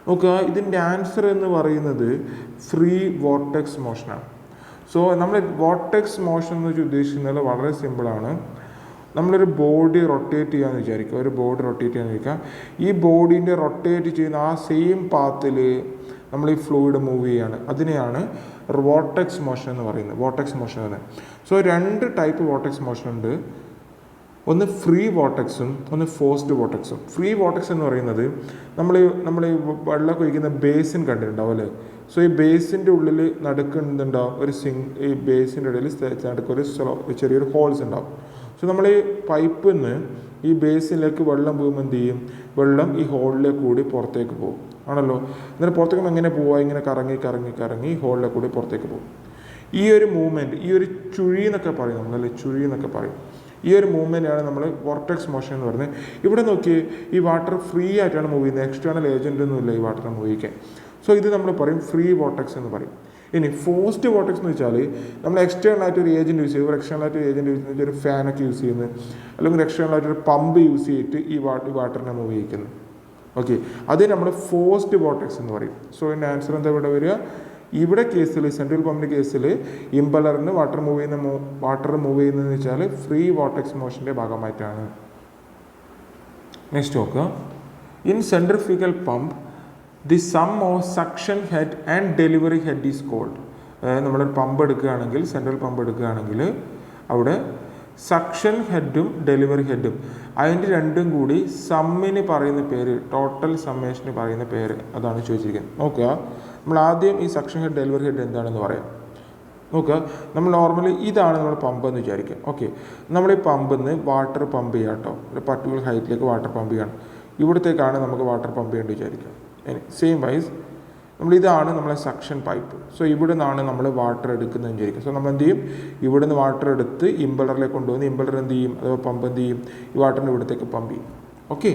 നോക്കുക, ഇതിൻ്റെ ആൻസർ എന്ന് പറയുന്നത് ഫ്രീ വോർട്ടെക്സ് മോഷനാണ്. സോ നമ്മൾ വോർട്ടെക്സ് മോഷൻ എന്ന് വെച്ച് ഉദ്ദേശിക്കുന്നത് വളരെ സിമ്പിളാണ്. നമ്മളൊരു ബോഡി റൊട്ടേറ്റ് ചെയ്യാമെന്ന് വിചാരിക്കുക, ഈ ബോഡീൻ്റെ റൊട്ടേറ്റ് ചെയ്യുന്ന ആ സെയിം പാത്തിൽ നമ്മൾ ഈ ഫ്ലൂയിഡ് മൂവ് ചെയ്യുകയാണ്. അതിനെയാണ് വോർട്ടെക്സ് മോഷൻ എന്ന് പറയുന്നത്. സോ 2 ടൈപ്പ് വോർട്ടെക്സ് മോഷൻ ഉണ്ട്. ഒന്ന് ഫ്രീ വോർട്ടെക്സും ഒന്ന് ഫോഴ്സ്ഡ് വോർട്ടെക്സും. ഫ്രീ വോർട്ടെക്സ് എന്ന് പറയുന്നത് നമ്മൾ ഈ വെള്ളം ഒഴിക്കുന്ന ബേസിൻ കണ്ടിട്ടുണ്ടാവും അല്ലേ? സോ ഈ ബേസിൻ്റെ ഉള്ളിൽ നടുക്കുന്നുണ്ടാവും ഈ ബേസിൻ്റെ ഇടയിൽ നടുക്കൊരു ചെറിയൊരു ഹോൾസ് ഉണ്ടാവും. സോ നമ്മൾ ഈ പൈപ്പിൽ നിന്ന് ഈ ബേസിനിലേക്ക് വെള്ളം പോകുമ്പോൾ എന്ത് ചെയ്യും? വെള്ളം ഈ ഹോളിലേക്ക് കൂടി പുറത്തേക്ക് പോകും ആണല്ലോ. എന്നിട്ട് പുറത്തേക്ക് എങ്ങനെ പോവുക? ഇങ്ങനെ കറങ്ങി ഈ ഹോളിലേക്ക് കൂടി പുറത്തേക്ക് പോകും. ഈ ഒരു മൂവ്മെൻറ്റ്, ഈ ഒരു ചുഴി എന്നൊക്കെ പറയും നമ്മളല്ലേ, ഈ ഒരു മൂവ്മെൻറ്റാണ് നമ്മൾ വോർട്ടെക്സ് മോഷൻ എന്ന് പറയുന്നത്. ഇവിടെ നോക്കി, ഈ വാട്ടർ ഫ്രീ ആയിട്ടാണ് മൂവ് ചെയ്യുന്നത്, എക്സ്റ്റേണൽ ഏജൻ്റ് ഒന്നുമില്ല ഈ വാട്ടറിനെ മൂവ് ചെയ്യിക്കാൻ. സോ ഇത് നമ്മൾ പറയും ഫ്രീ വോർട്ടെക്സ് എന്ന് പറയും. ഇനി ഫോഴ്സ്ഡ് വോർട്ടെക്സ് എന്ന് വെച്ചാൽ നമ്മൾ എക്സ്റ്റേണൽ ആയിട്ട് ഒരു ഏജൻറ്റ് യൂസ് ചെയ്യുന്നത്, ഒരു ഫാനൊക്കെ യൂസ് ചെയ്യുന്നത്, അല്ലെങ്കിൽ എക്സ്റ്റേണൽ ആയിട്ടൊരു പമ്പ് യൂസ് ചെയ്തിട്ട് ഈ വാട്ടറിനെ മൂവ് ചെയ്യിക്കുന്നത്. ഓക്കെ, അത് നമ്മൾ ഫോഴ്സ്ഡ് വോർട്ടെക്സ് എന്ന് പറയും. സോ ഇതിൻ്റെ ആൻസർ എന്താ ഇവിടെ വരിക? ഇവിടെ കേസിൽ, സെൻട്രൽ പമ്പിൻ്റെ കേസിൽ ഇമ്പലറിന് വാട്ടർ മൂവ് ചെയ്യുന്നതെന്ന് വെച്ചാൽ ഫ്രീ വോർട്ടെക്സ് മോഷൻ്റെ ഭാഗമായിട്ടാണ്. നെക്സ്റ്റ് നോക്കുക. In centrifugal pump the sum of suction head and delivery head is called. അതായത് നമ്മളൊരു പമ്പ് എടുക്കുകയാണെങ്കിൽ, സെൻട്രൽ പമ്പ് എടുക്കുകയാണെങ്കിൽ അവിടെ സക്ഷൻ ഹെഡും ഡെലിവറി ഹെഡും അതിൻ്റെ രണ്ടും കൂടി സമ്മിന് പറയുന്ന പേര്, ടോട്ടൽ സമ്മേഷന് പറയുന്ന പേര്, അതാണ് ചോദിച്ചിരിക്കുന്നത്. നോക്കുക, നമ്മൾ ആദ്യം ഈ സക്ഷൻ ഹെഡ് ഡെലിവറി ഹെഡ് എന്താണെന്ന് പറയാം. നോക്കുക, നമ്മൾ നോർമലി ഇതാണ് നമ്മൾ പമ്പ് എന്ന് വിചാരിക്കുക. ഓക്കെ, നമ്മൾ ഈ പമ്പിൽ നിന്ന് വാട്ടർ പമ്പ് ചെയ്യാം കേട്ടോ. ഒരു പർട്ടിക്കുലർ ഹൈറ്റിലേക്ക് വാട്ടർ പമ്പ് ചെയ്യണം. ഇവിടത്തേക്കാണ് നമുക്ക് വാട്ടർ പമ്പ് ചെയ്യേണ്ടി വിചാരിക്കുക. സെയിം വൈസ് ഇതാണ് നമ്മളെ സക്ഷൻ പൈപ്പ്. സോ ഇവിടെ നിന്നാണ് നമ്മൾ വാട്ടർ എടുക്കുന്നതെന്ന് വിചാരിക്കുക. സോ നമ്മൾ എന്ത് ചെയ്യും? ഇവിടെ നിന്ന് വാട്ടർ എടുത്ത് ഇമ്പലറിലേക്ക് കൊണ്ടുവന്ന് ഇമ്പലർ എന്ത് ചെയ്യും? അഥവാ പമ്പ് എന്ത് ചെയ്യും? ഈ വാട്ടറിൻ്റെ ഇവിടത്തേക്ക് പമ്പ് ചെയ്യും. ഓക്കെ,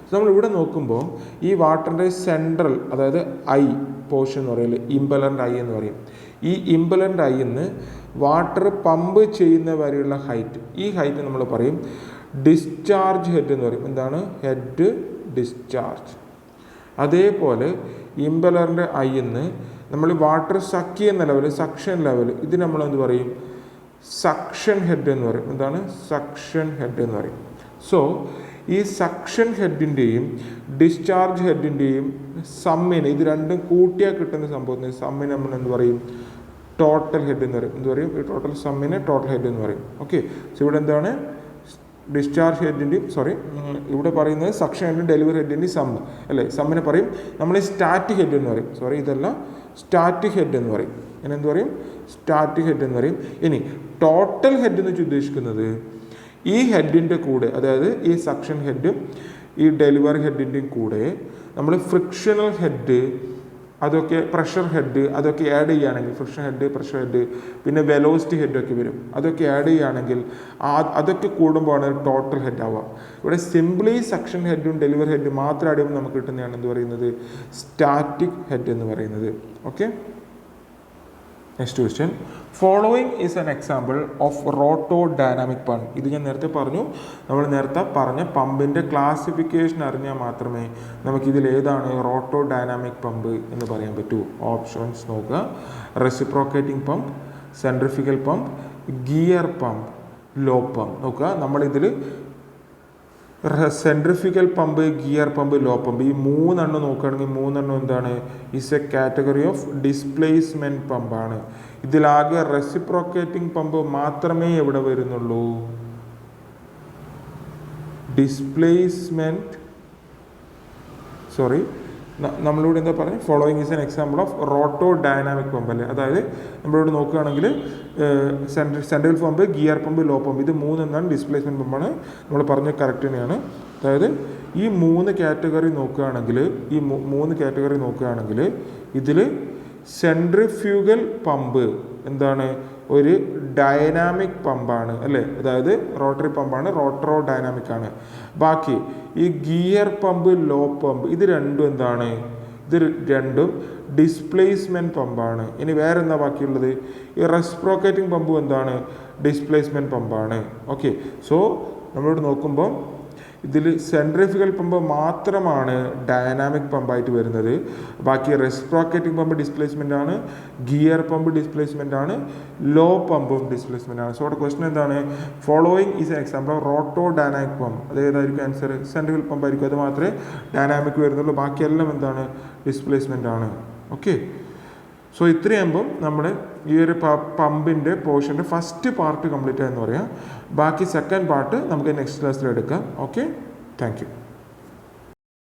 സോ നമ്മളിവിടെ നോക്കുമ്പോൾ ഈ വാട്ടറിൻ്റെ സെൻട്രൽ, അതായത് ഐ പോർഷൻ എന്ന് പറയുന്നത് ഇമ്പലറിൻ്റെ ഐ എന്ന് പറയും. ഈ ഇമ്പലറിൻ്റെ ഐ നിന്ന് വാട്ടർ പമ്പ് ചെയ്യുന്ന വരെയുള്ള ഹൈറ്റ്, ഈ ഹൈറ്റ് നമ്മൾ പറയും ഡിസ്ചാർജ് ഹെഡ് എന്ന് പറയും. എന്താണ്? Head discharge. അതേപോലെ ഇമ്പലറിൻ്റെ ഐന്ന് നമ്മൾ വാട്ടർ സക്ക് ചെയ്യുന്ന ലെവൽ, സക്ഷൻ ലെവൽ, ഇത് നമ്മൾ എന്ത് പറയും? സക്ഷൻ ഹെഡ് എന്ന് പറയും. എന്താണ്? സക്ഷൻ ഹെഡ് എന്ന് പറയും. സോ ഈ സക്ഷൻ ഹെഡിൻ്റെയും ഡിസ്ചാർജ് ഹെഡിൻ്റെയും സമ്മിന്, ഇത് രണ്ടും കൂട്ടിയാൽ കിട്ടുന്ന സംഭവത്തിന് സമ്മിന് നമ്മൾ എന്ത് പറയും? ടോട്ടൽ ഹെഡ് എന്ന് പറയും. ഈ ടോട്ടൽ സമ്മിന് ടോട്ടൽ ഹെഡ് എന്ന് പറയും. ഓക്കെ, സോ ഇവിടെ എന്താണ്? ഡിസ്ചാർജ് ഹെഡിൻ്റെയും ഇവിടെ പറയുന്നത് സക്ഷൻ ഹെഡിൻ്റെയും ഡെലിവറി ഹെഡിൻ്റെയും സം അല്ലേ, സമ്മിനെ പറയും നമ്മൾ സ്റ്റാറ്റിക് ഹെഡ് എന്ന് പറയും. ഇതല്ല, സ്റ്റാറ്റിക് ഹെഡ് എന്ന് പറയും. എന്ത് പറയും? സ്റ്റാറ്റിക് ഹെഡ് എന്ന് പറയും. ഇനി ടോട്ടൽ ഹെഡ് എന്ന് വെച്ച് ഉദ്ദേശിക്കുന്നത് ഈ ഹെഡിൻ്റെ കൂടെ, അതായത് ഈ സക്ഷൻ ഹെഡും ഈ ഡെലിവറി ഹെഡിൻ്റെയും കൂടെ നമ്മൾ ഫ്രിക്ഷണൽ ഹെഡ്, അതൊക്കെ പ്രഷർ ഹെഡ്, അതൊക്കെ ആഡ് ചെയ്യുകയാണെങ്കിൽ, ഫ്രിക്ഷൻ ഹെഡ്, പ്രഷർ ഹെഡ്, പിന്നെ വെലോസിറ്റി ഹെഡൊക്കെ വരും, അതൊക്കെ ആഡ് ചെയ്യുകയാണെങ്കിൽ അതൊക്കെ കൂടുമ്പോഴാണ് ടോട്ടൽ ഹെഡ് ആവുക. ഇവിടെ സിംപ്ലി സക്ഷൻ ഹെഡും ഡെലിവറി ഹെഡും മാത്രം ആഡ് ചെയ്യുമ്പോൾ നമുക്ക് കിട്ടുന്നതാണ് എന്ത് പറയുന്നത്? സ്റ്റാറ്റിക് ഹെഡ് എന്ന് പറയുന്നത്. Okay, next question. Following is an example of roto dynamic pump. ഇത് ഞാൻ നേരത്തെ പറഞ്ഞു. നമ്മൾ നേരത്തെ പറഞ്ഞ പമ്പിൻ്റെ ക്ലാസിഫിക്കേഷൻ അറിഞ്ഞാൽ മാത്രമേ നമുക്കിതിൽ ഏതാണ് റോട്ടോ ഡൈനാമിക് പമ്പ് എന്ന് പറയാൻ പറ്റൂ. ഓപ്ഷൻസ് നോക്കുക. Reciprocating pump, centrifugal pump, gear pump, lobe pump. നോക്കുക, നമ്മളിതിൽ centrifugal pump, gear pump, lobe pump, ഈ 3 നോക്കുകയാണെങ്കിൽ 3 എന്താണ്? Is a category of displacement പമ്പാണ്. ഇതിലാകെ റെസിപ്രോക്കേറ്റിംഗ് പമ്പ് മാത്രമേ എവിടെ വരുന്നുള്ളൂ? നമ്മളിവിടെ എന്താ പറയുക? Following is an example of roto dynamic pump അല്ലേ. അതായത് നമ്മളിവിടെ നോക്കുകയാണെങ്കിൽ central pump, gear pump, lobe pump, ഇത് 3 എന്നാണ് ഡിസ്പ്ലേസ്മെൻറ്റ് പമ്പാണ്. നമ്മൾ പറഞ്ഞ കറക്റ്റ് തന്നെയാണ്. അതായത് ഈ 3 കാറ്റഗറി നോക്കുകയാണെങ്കിൽ ഇതിൽ സെൻട്രിഫ്യൂഗൽ പമ്പ് എന്താണ്? ഒരു ഡൈനാമിക് പമ്പാണ് അല്ലേ. അതായത് റോട്ടറി പമ്പാണ്, റോട്ടറോ ഡൈനാമിക് ആണ്. ബാക്കി ഈ ഗിയർ പമ്പ്, ലോ പമ്പ്, ഇത് രണ്ടും എന്താണ്? ഇത് രണ്ടും ഡിസ്പ്ലേസ്മെൻറ്റ് പമ്പാണ്. ഇനി വേറെ എന്താ ബാക്കിയുള്ളത്? ഈ റെസിപ്രോക്കേറ്റിംഗ് പമ്പും എന്താണ്? ഡിസ്പ്ലേസ്മെൻറ്റ് പമ്പാണ്. ഓക്കെ, സോ നമ്മളിവിടെ നോക്കുമ്പോൾ ഇതിൽ സെൻട്രിഫ്യൂഗൽ പമ്പ് മാത്രമാണ് ഡയനാമിക് പമ്പായിട്ട് വരുന്നത്. ബാക്കി റെസിപ്രോക്കേറ്റിംഗ് പമ്പ് ഡിസ്പ്ലേസ്മെൻ്റ് ആണ്, ഗിയർ പമ്പ് ഡിസ്പ്ലേസ്മെൻ്റ് ആണ്, ലോ പമ്പും ഡിസ്പ്ലേസ്മെൻ്റ് ആണ്. സോ അവിടെ ക്വസ്റ്റൻ എന്താണ്? Following is an example roto dynamic pump. അതേതായിരിക്കും ആൻസർ? സെൻട്രിഫ്യൂഗൽ പമ്പ് ആയിരിക്കും. അത് മാത്രമേ ഡയനാമിക് വരുന്നുള്ളൂ, ബാക്കിയെല്ലാം എന്താണ്? ഡിസ്പ്ലേസ്മെൻ്റ് ആണ്. ഓക്കെ, സോ ഇത്രയാകുമ്പം നമ്മുടെ ഈ ഒരു പമ്പിൻ്റെ പോർഷൻ്റെ ഫസ്റ്റ് പാർട്ട് കംപ്ലീറ്റ് ആയെന്ന് പറയാം. ബാക്കി സെക്കൻഡ് പാർട്ട് നമുക്ക് നെക്സ്റ്റ് ക്ലാസ്സിൽ എടുക്കാം. Okay, thank you.